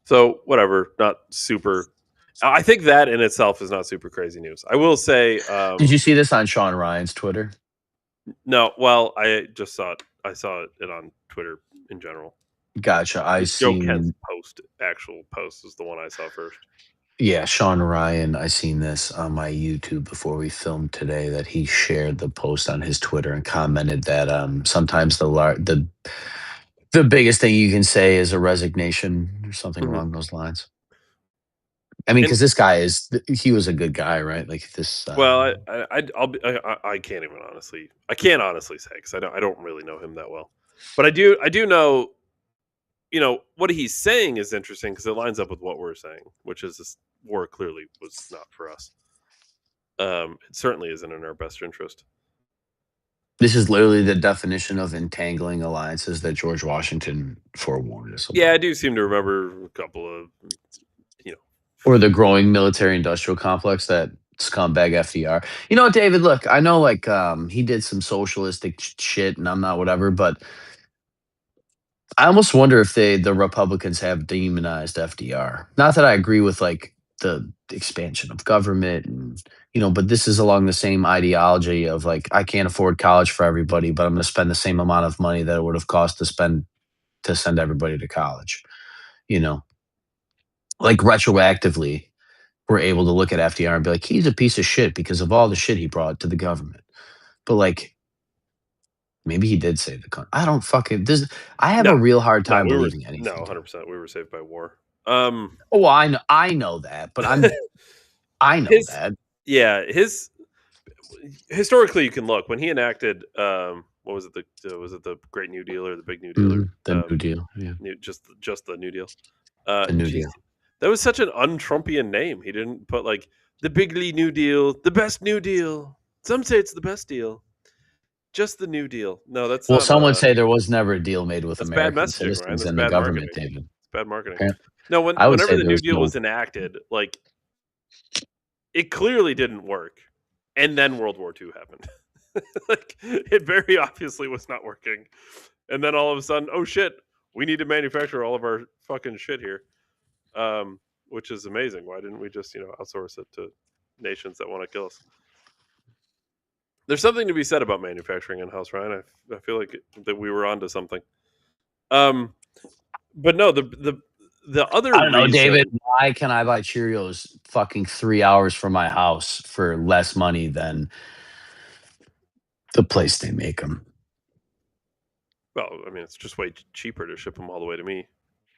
So whatever, not super. I think that in itself is not super crazy news. I will say, Did you see this on Sean Ryan's Twitter? no. Well, I just saw it. I saw it on Twitter in general. Gotcha. I Joe Kent's seen, actual post is the one I saw first. yeah, Sean Ryan. I seen this on my YouTube before we filmed today that he shared the post on his Twitter and commented that sometimes the biggest thing you can say is a resignation or something Mhm. along those lines. I mean, And because this guy he was a good guy, right? Like this. well, I can't even honestly. I can't honestly say because I don't really know him that well. But I do know. What he's saying is interesting because it lines up with what we're saying, which is this war clearly was not for us. It certainly isn't in our best interest. This is literally the definition of entangling alliances that George Washington forewarned us Yeah, I about. do seem to remember a couple of you know. Or the growing military industrial complex that scumbag FDR. You know, David, look, I know like he did some socialistic shit and I'm not whatever, but I almost wonder if the Republicans have demonized FDR. Not that I agree with like the expansion of government and but this is along the same ideology of like I can't afford college for everybody, but I'm going to spend the same amount of money that it would have cost to spend to send everybody to college. You know, like retroactively, we're able to look at FDR and be like, he's a piece of shit because of all the shit he brought to the government. But like, maybe he did save the country. I don't fucking this. I have No, a real hard no, time we were believing no anything, dude. 100%. We were saved by war. Oh, well, I know that, but I know his that. yeah, his historically you can look when he enacted what was it the Great New Deal or the Big New Deal or The New Deal, yeah, just the New Deal. the New Jeez, Deal. that was such an un-Trumpian name. He didn't put like the Bigly New Deal, the best New Deal. Some say it's the best deal. Just the New Deal. No, that's Well, not. some would say there was never a deal made with That's bad American messaging, Ryan. citizens That's and the bad government, marketing. David. It's bad marketing. Appar- No, I would whenever say the there New was Deal no. was enacted, like it clearly didn't work, and then World War II happened. Like it very obviously was not working, and then all of a sudden, oh shit, we need to manufacture all of our fucking shit here, which is amazing. Why didn't we just outsource it to nations that want to kill us? There's something to be said about manufacturing in house, Ryan. I feel like that we were onto something. But no, the other I don't know, David. reason. Why can I buy Cheerios fucking 3 hours from my house for less money than the place they make them? Well, I mean, it's just way cheaper to ship them all the way to me.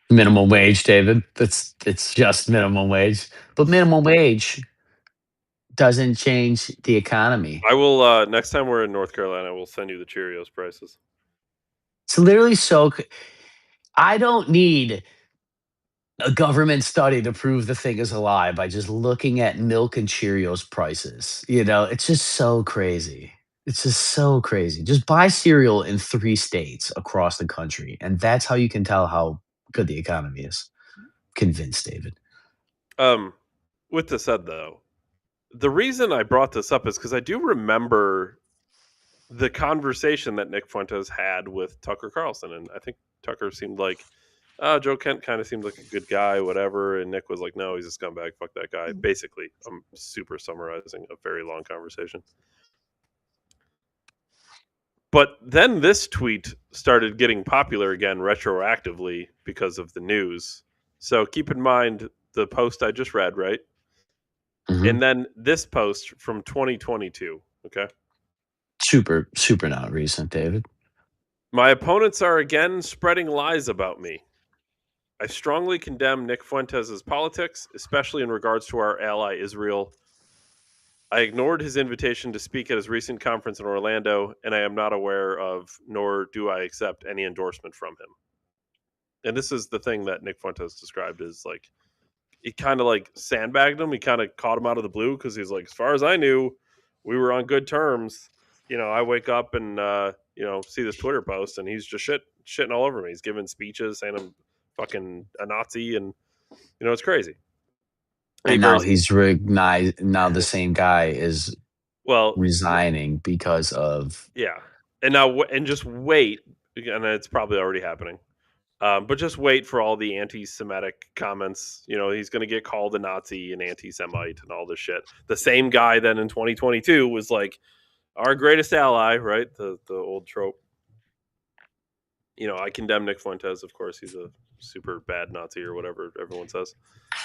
Minimum wage, David. It's just minimum wage, but minimum wage doesn't change the economy. I will next time we're in North Carolina, I will send you the Cheerios prices. It's literally so. I don't need a government study to prove the thing is a lie by just looking at milk and Cheerios prices. It's just so crazy. It's just so crazy. Just buy cereal in 3 states across the country, and that's how you can tell how good the economy is. Convinced, David. Um, with this said, though, the reason I brought this up is because I do remember the conversation that Nick Fuentes had with Tucker Carlson, and I think Tucker seemed like, Joe Kent kind of seemed like a good guy, whatever, and Nick was like, no, he's a scumbag, fuck that guy. Basically, I'm super summarizing a very long conversation. But then this tweet started getting popular again retroactively because of the news. So keep in mind the post I just read, right? Mhm. And then this post from 2022. Okay. Super, super not recent, David. My opponents are again spreading lies about me. I strongly condemn Nick Fuentes' politics, especially in regards to our ally Israel. I ignored his invitation to speak at his recent conference in Orlando, and I am not aware of, nor do I accept any endorsement from him. And this is the thing that Nick Fuentes described as like he kind of like sandbagged him. He kind of caught him out of the blue because he's like, as far as I knew, we were on good terms. I wake up and see this Twitter post, and he's just shitting all over me. He's giving speeches saying I'm fucking a Nazi, and it's crazy. And he And now bears he's recognized. Now the same guy is well, resigning because of. yeah. And now and just wait, and it's probably already happening. But just wait for all the anti-Semitic comments. He's going to get called a Nazi and anti-Semite and all this shit. The same guy then in 2022 was like our greatest ally, right? The old trope. I condemn Nick Fuentes. Of course, he's a super bad Nazi or whatever everyone says.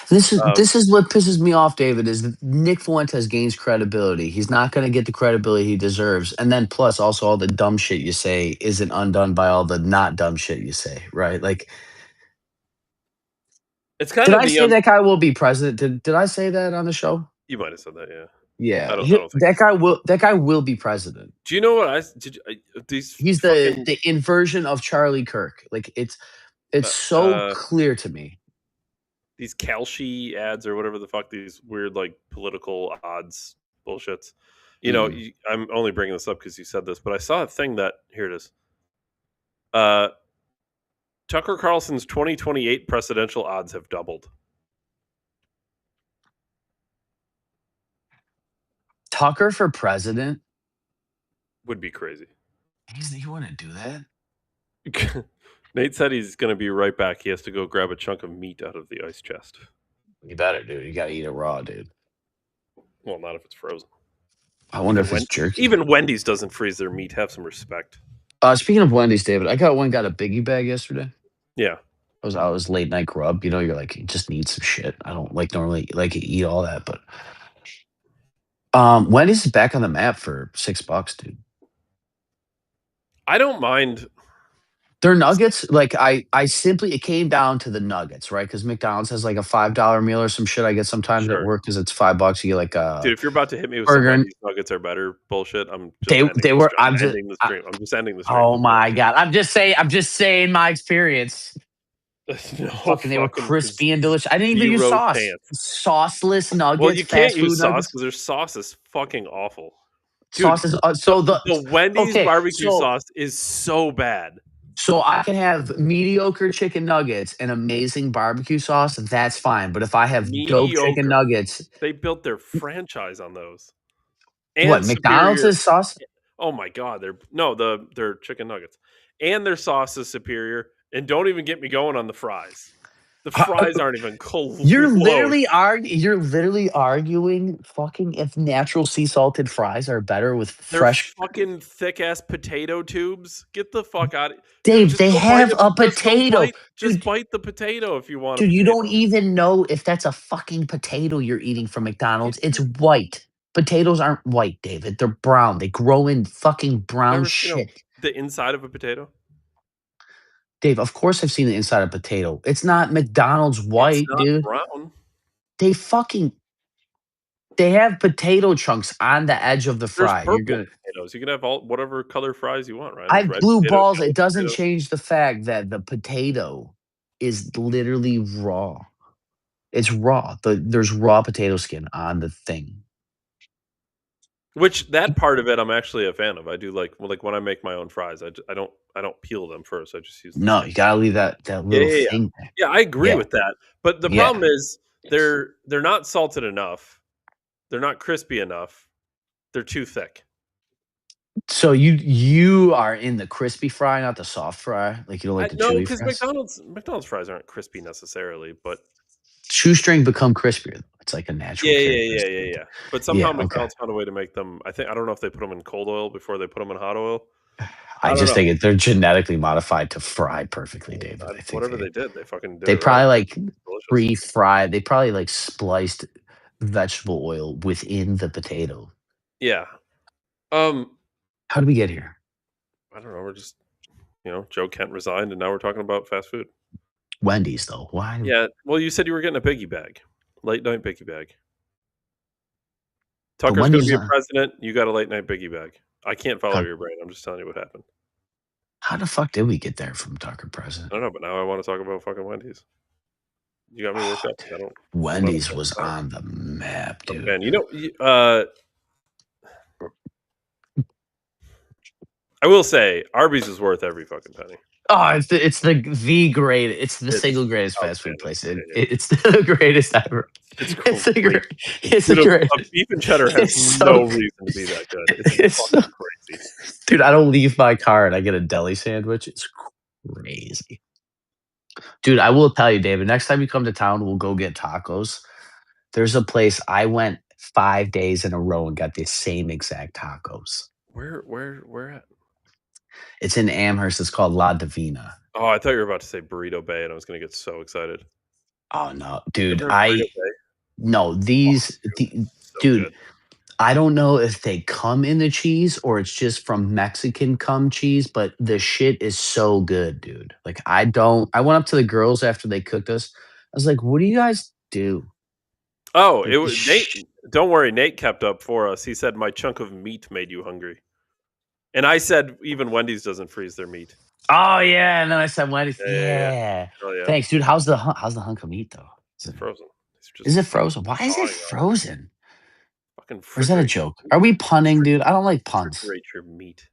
This is Um, this is what pisses me off, David. Is that Nick Fuentes gains credibility. He's not going to get the credibility he deserves, and then plus also all the dumb shit you say isn't undone by all the not dumb shit you say, right? Like, it's kind did of I the say that guy will be president? Did I say that on the show? you might have said that, yeah. Yeah, I don't think you said that. that guy will be president. Do you know what these He's fucking the inversion of Charlie Kirk. Like it's so uh, clear to me. these Kalshi ads or whatever the fuck these weird like political odds bullshits. Mm. I'm only bringing this up because you said this, but I saw a thing that here it is. Uh, Tucker Carlson's 2028 presidential odds have doubled. Tucker for president? Would be crazy. He wouldn't do that. Nate said he's going to be right back. He has to go grab a chunk of meat out of the ice chest. You better, dude. You gotta eat it raw, dude. Well, not if it's frozen. I wonder if it's jerky. Even Wendy's doesn't freeze their meat. Have some respect. Speaking of Wendy's, David, I got a biggie bag yesterday. Yeah. I was late night grub. You know, you're like, you just need some shit. I don't like normally like eat all that, but Wendy's is back on the map for $6, dude. I don't mind. Their nuggets, like I simply it came down to the nuggets, right? Because McDonald's has like a $5 meal or some shit I get sometimes at Sure. work because it's $5. You get like Dude, a if you're about to hit me with some burger. And Wendy's nuggets are better bullshit, I'm just ending they the were stream. I'm ending the stream. I'm just ending the stream. oh my god. I'm just saying my experience. No Fucking they were fucking crispy and delicious. I didn't even use 0 sauce. chance. Sauceless Well, nuggets, you can't fast use food sauce nuggets. because their sauce is fucking awful. Dude, Sauces the so the the Wendy's okay, barbecue sauce is so bad. so I can have mediocre chicken nuggets and amazing barbecue sauce, that's fine. But if I have dope chicken Mediocre. nuggets, They built their franchise on those. what, And McDonald's superior. is sauce? Oh my god, their chicken nuggets. And their sauce is superior, and don't even get me going on the fries. The Uh, uh, fries aren't even close. You're literally arguing fucking if natural sea salted fries are better with They're fresh. fucking thick ass potato tubes. Get the fuck out of, dude, Dave, they have a potato. just Dude, bite the potato if you want a dude, you don't potato. even know if that's a fucking potato you're eating from It McDonald's. It's is. white. Potatoes aren't white, David. They're brown. They grow in fucking You've brown never seen shit. the inside of a potato? Dave, of course I've seen the inside of a potato. It's not McDonald's It's white, not dude. brown. They fucking they have potato chunks on the edge of the There's fry. You're purple gonna potatoes. You can have all whatever color fries you want, right? I There's have red blue potatoes, balls. yellow It doesn't potatoes. change the fact that the potato is literally raw. It's raw. There's raw potato skin on the thing. Which that part of it, I'm actually a fan of. I do like when I make my own fries. I don't peel them first. I just use the No, skin. you gotta leave that Yeah, little yeah, yeah. thing there. Yeah, I agree Yeah, with that. But the yeah. problem is they're not salted enough. They're not crispy enough. They're too thick. So you are in the crispy fry, not the soft fry. Like you don't like the No, chewy because fries. McDonald's fries aren't crispy necessarily, but Shoestring become crispier. It's like a yeah, natural yeah, yeah, yeah, characteristic. yeah. But somehow Yeah, okay. McDonald's found a way to make them. I don't know if they put them in cold oil before they put them in hot oil. I I don't just know. think they're genetically modified to fry perfectly, David. I think Whatever they did, they fucking did they it right. probably like Delicious. pre-fried. They probably like spliced vegetable oil within the potato. Yeah. Um. How did we get here? I don't know. We're just Joe Kent resigned, and now we're talking about fast food. Wendy's though. Why? Yeah. Well, you said you were getting a biggie bag, late night biggie bag. But Tucker's going to Wendy's be a president. You got a late night biggie bag. I can't follow how your brain. I'm just telling you what happened. how the fuck did we get there from Tucker I president? don't know, but now I want to talk about fucking Wendy's. You got me Oh, worked up. dude. I'm not a Wendy's fan. was on the map, Not a dude. fan. I will say Arby's is worth every fucking penny. Oh, it's the great. It's the It's single greatest fast food outstanding. place. Yeah, yeah. It's the greatest ever. It's It's the great. great. It's the Dude, a greatest. beef and cheddar has It's no so. reason to be that good. It's It's so. fucking crazy. Dude, I don't leave my car and I get a deli sandwich. It's crazy. Dude, I will tell you, David. Next time you come to town, we'll go get tacos. There's a place I went 5 days in a row and got the same exact tacos. Where at? It's in Amherst. It's called La Divina. Oh, I thought you were about to say Burrito Bay, and I was gonna get so excited. Oh no, You dude. ever had Burrito I Bay? no Oh, these dude, so dude. good. I don't know if they come in the cheese or it's just from Mexican cum cheese, but the shit is so good, dude. Like I went up to the girls after they cooked us. I was like, "What do you guys do?" Oh, Like it was Nate. Don't worry, Nate kept up for us. He said my chunk of meat made you hungry, and I said even Wendy's doesn't freeze their meat. Oh yeah, and then I said, "What?" Yeah, yeah, yeah. Yeah, Oh yeah, thanks, dude. How's the hunk of meat though? it's frozen. It's Is just it frozen? Why is it thawing on it. frozen? Fucking Or is that a refrigerate joke? your Are meat. we punning, Refri- dude? I don't like puns. Refrigerate your meat,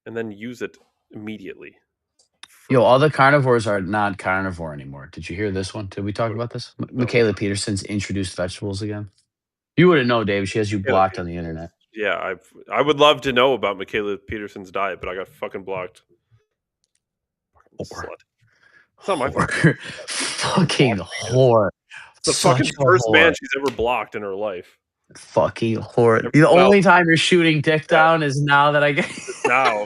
and then use it immediately. Yo, all Frozen. the carnivores are not carnivore anymore. Did you hear this one? Did we talk What- about this? No, what's Michaela Peterson's introduced vegetables again. You wouldn't know, Dave. She has you Michaela blocked on the Peterson internet. is? Yeah, I would love to know about Michaela Peterson's diet, but I got fucking blocked. Fucking Whore. slut. It's not my fault. Whore. Fucking whore. The fucking Such a first man whore. she's ever blocked in her life. Fucking whore. The Everyone else, only time you're shooting dick yeah, down is now that I get. just now.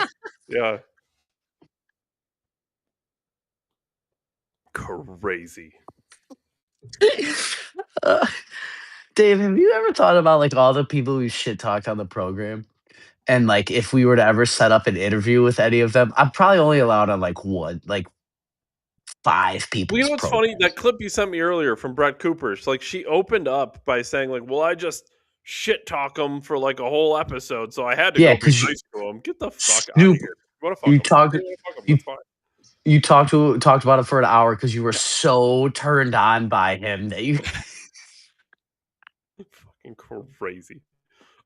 Yeah. Crazy. Uh, Dave, have you ever thought about like all the people we shit talked on the program? And like if we were to ever set up an interview with any of them, I'm probably only allowed on like one, like five Well, you people's know what's funny? programs. That clip you sent me earlier from Brett Cooper's, like, she opened up by saying, like, "Well, I just shit talk him for, like, a whole episode, so I had to Yeah, go be because you nice to him." Get the fuck out of soup here. You wanna fuck you him? talk You wanna fuck him, you that's fine. you talked about it for an hour because you were so turned on by him that you Fucking crazy.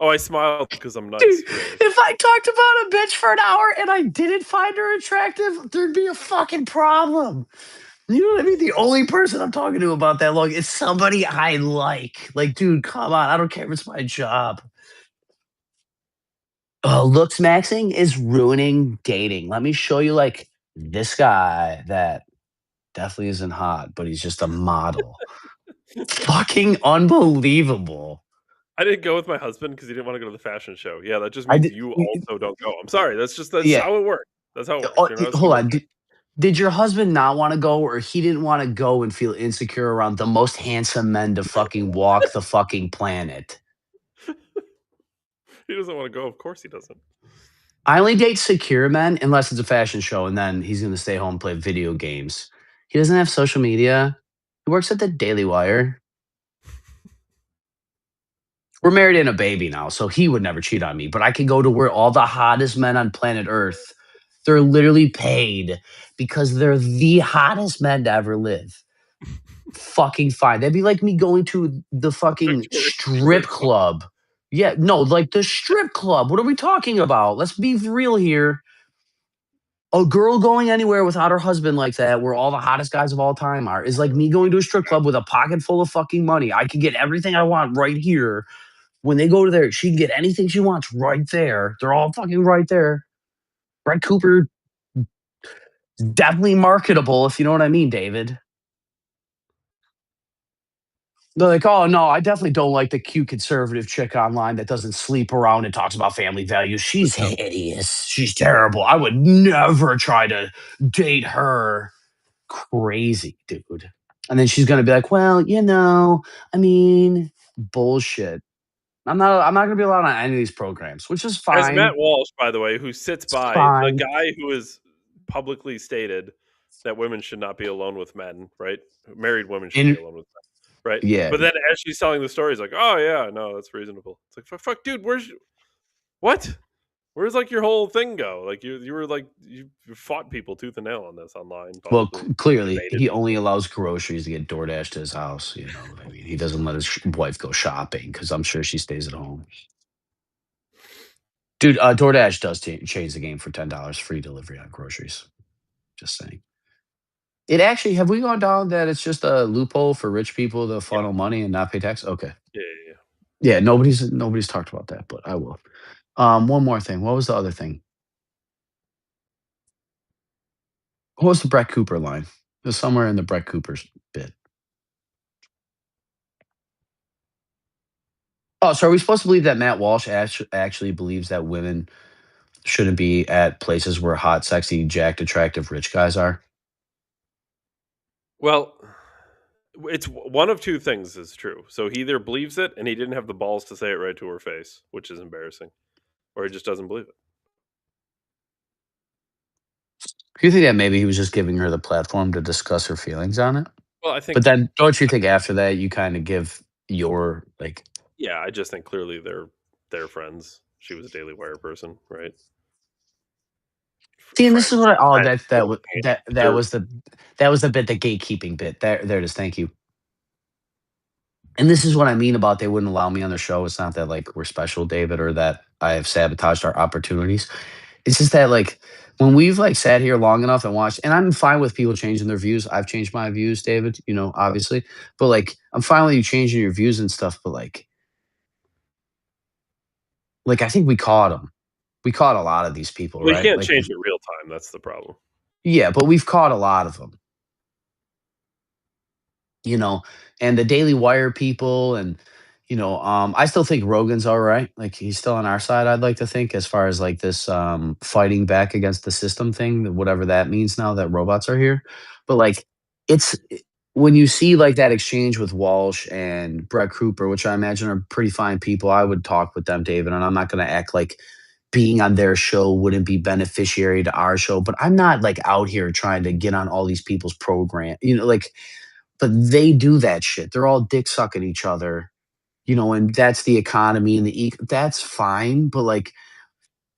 Oh, I smiled because 'cause I'm dude, nice, really. if I talked about a bitch for an hour and I didn't find her attractive, there'd be a fucking problem. You know what I mean? The only person I'm talking to about that long is somebody I like. Like, dude, come on. I don't care if it's my job. Looks maxing is ruining dating. Let me show you like this guy that definitely isn't hot, but he's just a model. Fucking unbelievable. I didn't go with my husband because he didn't wanna go to the fashion show. Yeah, that just I means did, you also don't go. I'm sorry, that's yeah. how it works. That's how it works. You're not a Hold single on. guy. Did your husband not want to go, or he didn't want to go and feel insecure around the most handsome men to fucking walk the fucking planet? He doesn't wanna go, of course he doesn't. I only date secure men unless it's a fashion show, and then he's gonna stay home and play video games. He doesn't have social media. He works at the Daily Wire. We're married and a baby now, so he would never cheat on me. But I can go to where all the hottest men on planet Earth, they're literally paid because they're the hottest men to ever live. Fucking fine. That'd be like me going to the fucking Victoria's strip Secret club. club. Yeah, no, like the strip club. What are we talking about? Let's be real here. A girl going anywhere without her husband like that, where all the hottest guys of all time are, is like me going to a strip club with a pocket full of fucking money. I can get everything I want right here. When they go to there, she can get anything she wants right there. They're all fucking right there. Brett Cooper, definitely marketable, if you know what I mean, David. They're like, oh no, I definitely don't like the cute conservative chick online that doesn't sleep around and talks about family values. She's No. hideous. She's terrible. I would never try to date her. Crazy, dude. And then she's gonna be like, well, I mean, bullshit. I'm not gonna be allowed on any of these programs, which is As Matt fine. Walsh, by the way, who sits It's by the fine. guy who has publicly stated that women should not be alone with men, right? Married women should be And alone with men, right? yeah, But then as she's telling the story, he's like, "Oh yeah, no, that's reasonable." It's like, Fuck, dude, what? Where's like your whole thing go? Like you were like you fought people tooth and nail on this online, well, publicly clearly debated he only people. allows groceries to get DoorDash to his house. You know, I mean, he doesn't let his wife go shopping because I'm sure she stays at home. Dude, DoorDash does change the game for $10 free delivery on groceries. Just saying. It actually, have we gone down that it's just a loophole for rich people to Yeah, funnel money and not pay tax? Okay. yeah, yeah, yeah. Yeah, nobody's talked about that, but I will. One more thing. What was the other thing? What was the Brett Cooper line? It was somewhere in the Brett Cooper's bit. Oh, so are we supposed to believe that Matt Walsh actually believes that women shouldn't be at places where hot, sexy, jacked, attractive, rich guys are? Well, it's one of two things is true. So he either believes it and he didn't have the balls to say it right to her face, which is embarrassing, or he just doesn't believe it. Do you think that maybe he was just giving her the platform to discuss her feelings on it? Well, But then don't you think after that you kind of give your like yeah, I just think clearly they're friends. She was a Daily Wire person, right? see, and this is Friends, what I, oh friends, that old was man. that They're was the bit, the gatekeeping bit. There it is. Thank you. And this is what I mean about they wouldn't allow me on the show. It's not that like we're special, David, or that I have sabotaged our opportunities. It's just that like when we've like sat here long enough and watched, and I'm fine with people changing their views. I've changed my views, David, obviously. But like I'm fine with you changing your views and stuff, but like I think we caught them. We caught a lot of these people, well, you right? can't Like change it real time. That's the problem. yeah, but we've caught a lot of them, you know, and the Daily Wire people and I still think Rogan's all right. Like he's still on our side, I'd like to think, as far as like this fighting back against the system thing, whatever that means now that robots are here. But like it's when you see like that exchange with Walsh and Brett Cooper, which I imagine are pretty fine people. I would talk with them, David, and I'm not going to act like being on their show wouldn't be beneficiary to our show. But I'm not like out here trying to get on all these people's program, like. But they do that shit. They're all dick sucking each other, and that's the economy and that's fine. But like,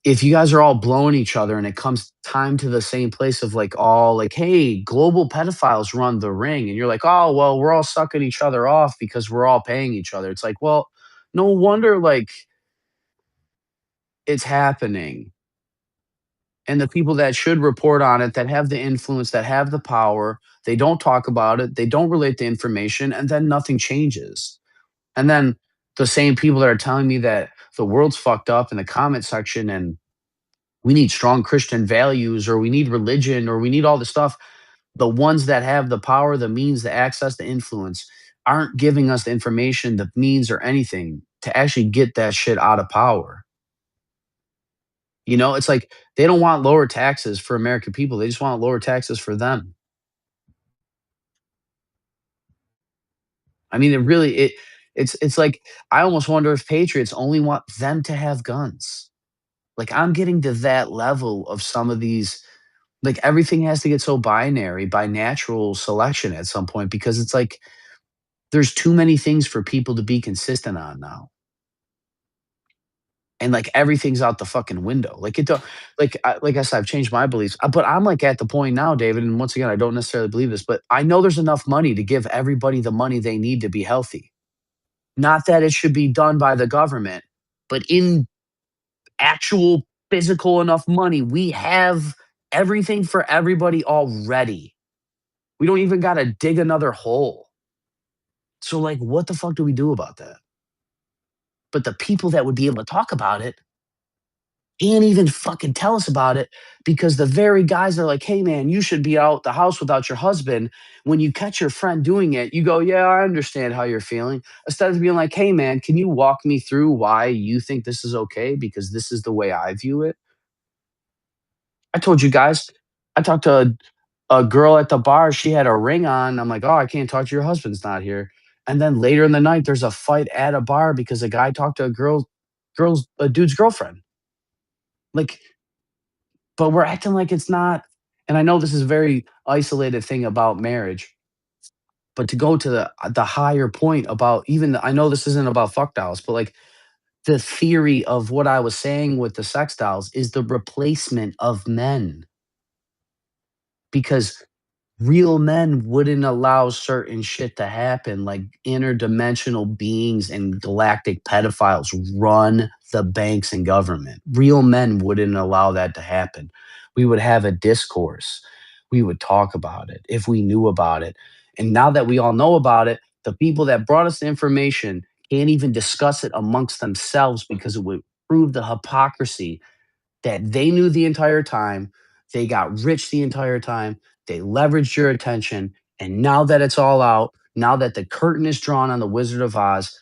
if you guys are all blowing each other and it comes time to the same place of like all like, hey, global pedophiles run the ring, and you're like, oh well, we're all sucking each other off because we're all paying each other. It's like, well, no wonder like it's happening. And the people that should report on it, that have the influence, that have the power, they don't talk about it, they don't relate the information, and then nothing changes. And then the same people that are telling me that the world's fucked up in the comment section and we need strong Christian values or we need religion or we need all this stuff. The ones that have the power, the means, the access, the influence aren't giving us the information, the means, or anything to actually get that shit out of power. It's like they don't want lower taxes for American people. They just want lower taxes for them. I mean, it's like I almost wonder if patriots only want them to have guns. Like I'm getting to that level of some of these. Like everything has to get so binary by natural selection at some point because it's like there's too many things for people to be consistent on now. And like everything's out the fucking window. Like it don't like I said, I've changed my beliefs. But I'm like at the point now, David, and once again, I don't necessarily believe this, but I know there's enough money to give everybody the money they need to be healthy. Not that it should be done by the government, but in actual physical enough money, we have everything for everybody already. We don't even got to dig another hole. So, like, what the fuck do we do about that? But the people that would be able to talk about it can't even fucking tell us about it because the very guys that are like, hey, man, you should be out the house without your husband. When you catch your friend doing it, you go, yeah, I understand how you're feeling. Instead of being like, hey, man, can you walk me through why you think this is okay? Because this is the way I view it. I told you guys, I talked to a girl at the bar. She had a ring on. I'm like, oh, I can't talk to your husband's not here. And then later in the night, there's a fight at a bar because a guy talked to a dude's girlfriend. Like, but we're acting like it's not. And I know this is a very isolated thing about marriage, but to go to the higher point about I know this isn't about fuck dolls, but like the theory of what I was saying with the sex dolls is the replacement of men because real men wouldn't allow certain shit to happen. Like interdimensional beings and galactic pedophiles run the banks and government. Real men wouldn't allow that to happen. We would have a discourse. We would talk about it if we knew about it. And now that we all know about it, the people that brought us the information can't even discuss it amongst themselves because it would prove the hypocrisy that they knew the entire time. They got rich the entire time. They leveraged your attention. And now that it's all out, now that the curtain is drawn on the Wizard of Oz,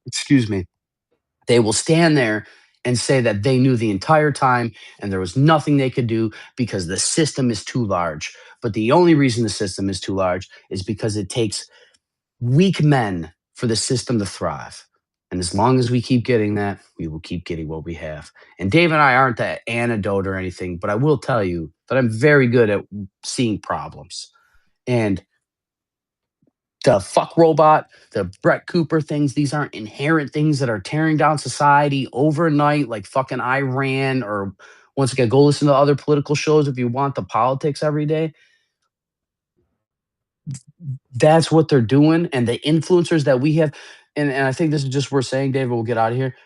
excuse me, they will stand there and say that they knew the entire time and there was nothing they could do because the system is too large. But the only reason the system is too large is because it takes weak men for the system to thrive. And as long as we keep getting that, we will keep getting what we have. And Dave and I aren't that antidote or anything, but I will tell you that I'm very good at seeing problems. And the fuck robot, the Brett Cooper things, these aren't inherent things that are tearing down society overnight, like fucking Iran or once again, go listen to other political shows if you want the politics every day. That's what they're doing. And the influencers that we have, and I think this is just worth saying, David, we'll get out of here.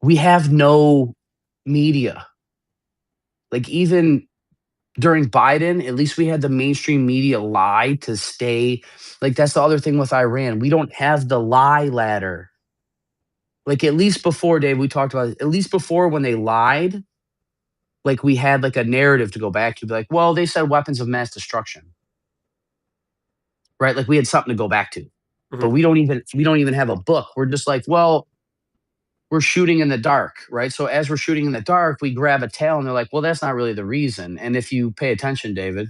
We have no media. Like even during Biden, at least we had the mainstream media lie to stay. Like that's the other thing with Iran. We don't have the lie ladder. Like at least before, Dave, we talked about it, at least before when they lied, like we had like a narrative to go back to, be like, well, they said weapons of mass destruction, right? Like we had something to go back to. But Mhm. we don't even have a book. We're just like, well, we're shooting in the dark, right? So as we're shooting in the dark, we grab a tail and they're like, well, that's not really the reason. And if you pay attention, David,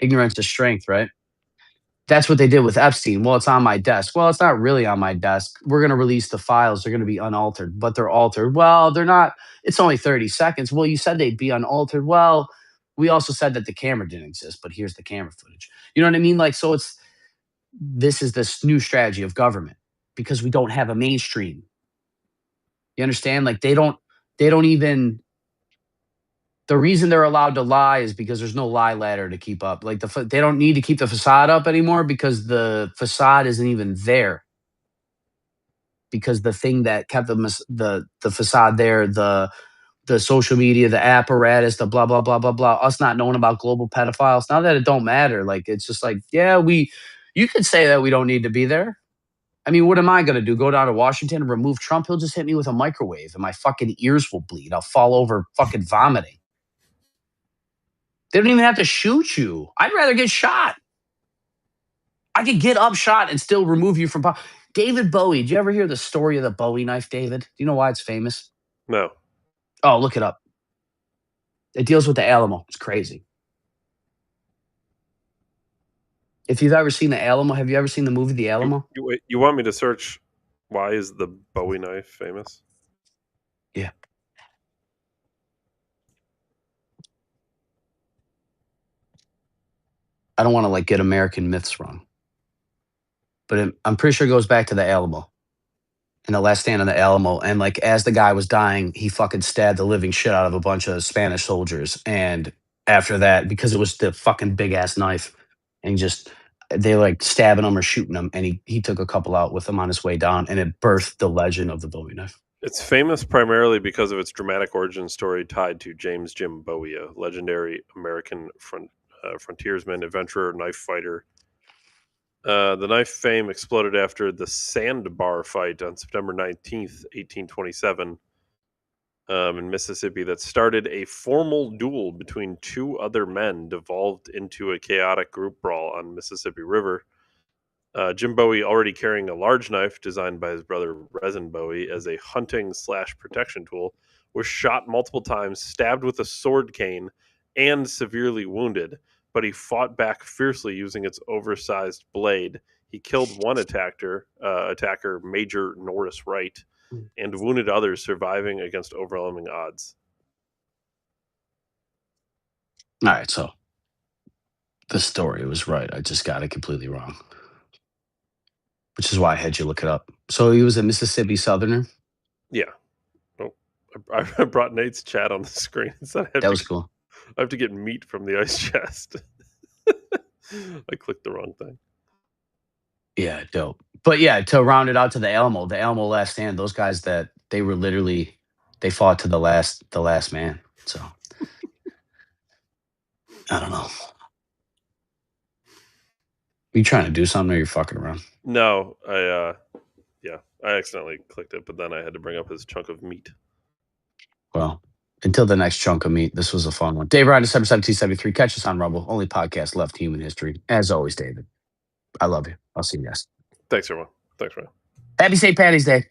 Ignorance is strength, right? That's what they did with Epstein. Well, it's on my desk. Well, it's not really on my desk. We're going to release the files. They're going to be unaltered, but they're altered. Well, they're not. It's only 30 seconds. Well, you said they'd be unaltered. Well, we also said that the camera didn't exist, but here's the camera footage. You know what I mean? Like, so it's this is this new strategy of government because we don't have a mainstream. You understand? Like they don't even the reason they're allowed to lie is because there's no lie ladder to keep up. Like they don't need to keep the facade up anymore because the facade isn't even there. Because the thing that kept the facade there, the social media, the apparatus, the blah blah blah blah blah, us not knowing about global pedophiles. Now that it don't matter, like it's just like yeah, you could say that we don't need to be there. I mean, what am I going to do? Go down to Washington and remove Trump? He'll just hit me with a microwave and my fucking ears will bleed. I'll fall over fucking vomiting. They don't even have to shoot you. I'd rather get shot. I could get up shot and still remove you from. David Bowie. Did you ever hear the story of the Bowie knife, David? Do you know why it's famous? No. Oh, look it up. It deals with the Alamo. It's crazy. If you've ever seen the Alamo, have you ever seen the movie The Alamo? You want me to search why is the Bowie knife famous? Yeah. I don't want to like get American myths wrong, but I'm pretty sure it goes back to the Alamo and the last stand on the Alamo. And like as the guy was dying, he fucking stabbed the living shit out of a bunch of Spanish soldiers. And after that, because it was the fucking big ass knife, and just they like stabbing him or shooting him, and he took a couple out with him on his way down, and it birthed the legend of the Bowie knife. It's famous primarily because of its dramatic origin story tied to James Jim Bowie, a legendary American frontiersman, adventurer, knife fighter. The knife fame exploded after the Sandbar fight on September 19th, 1827, in Mississippi, that started a formal duel between two other men, devolved into a chaotic group brawl on Mississippi River. Jim Bowie, already carrying a large knife designed by his brother Resin Bowie as a hunting/protection tool, was shot multiple times, stabbed with a sword cane, and severely wounded. But he fought back fiercely using its oversized blade. He killed one attacker, Major Norris Wright, and wounded others, surviving against overwhelming odds. All right, so the story was right. I just got it completely wrong, which is why I had you look it up. So he was a Mississippi Southerner. Yeah. Oh, I brought Nate's chat on the screen. That was cool. I have to get meat from the ice chest. I clicked the wrong thing. Yeah, dope. But yeah, to round it out to the Alamo last stand, those guys that they were literally they fought to the last man. So I don't know. Are you trying to do something or you're fucking around? No, I accidentally clicked it, but then I had to bring up his chunk of meat. Well, until the next chunk of meat, this was a fun one. Dave Ryan, December 1773. Catch us on Rumble. Only podcast left in human history. As always, David. I love you. I'll see you guys. Thanks, everyone. Thanks, man. Happy St. Patty's Day.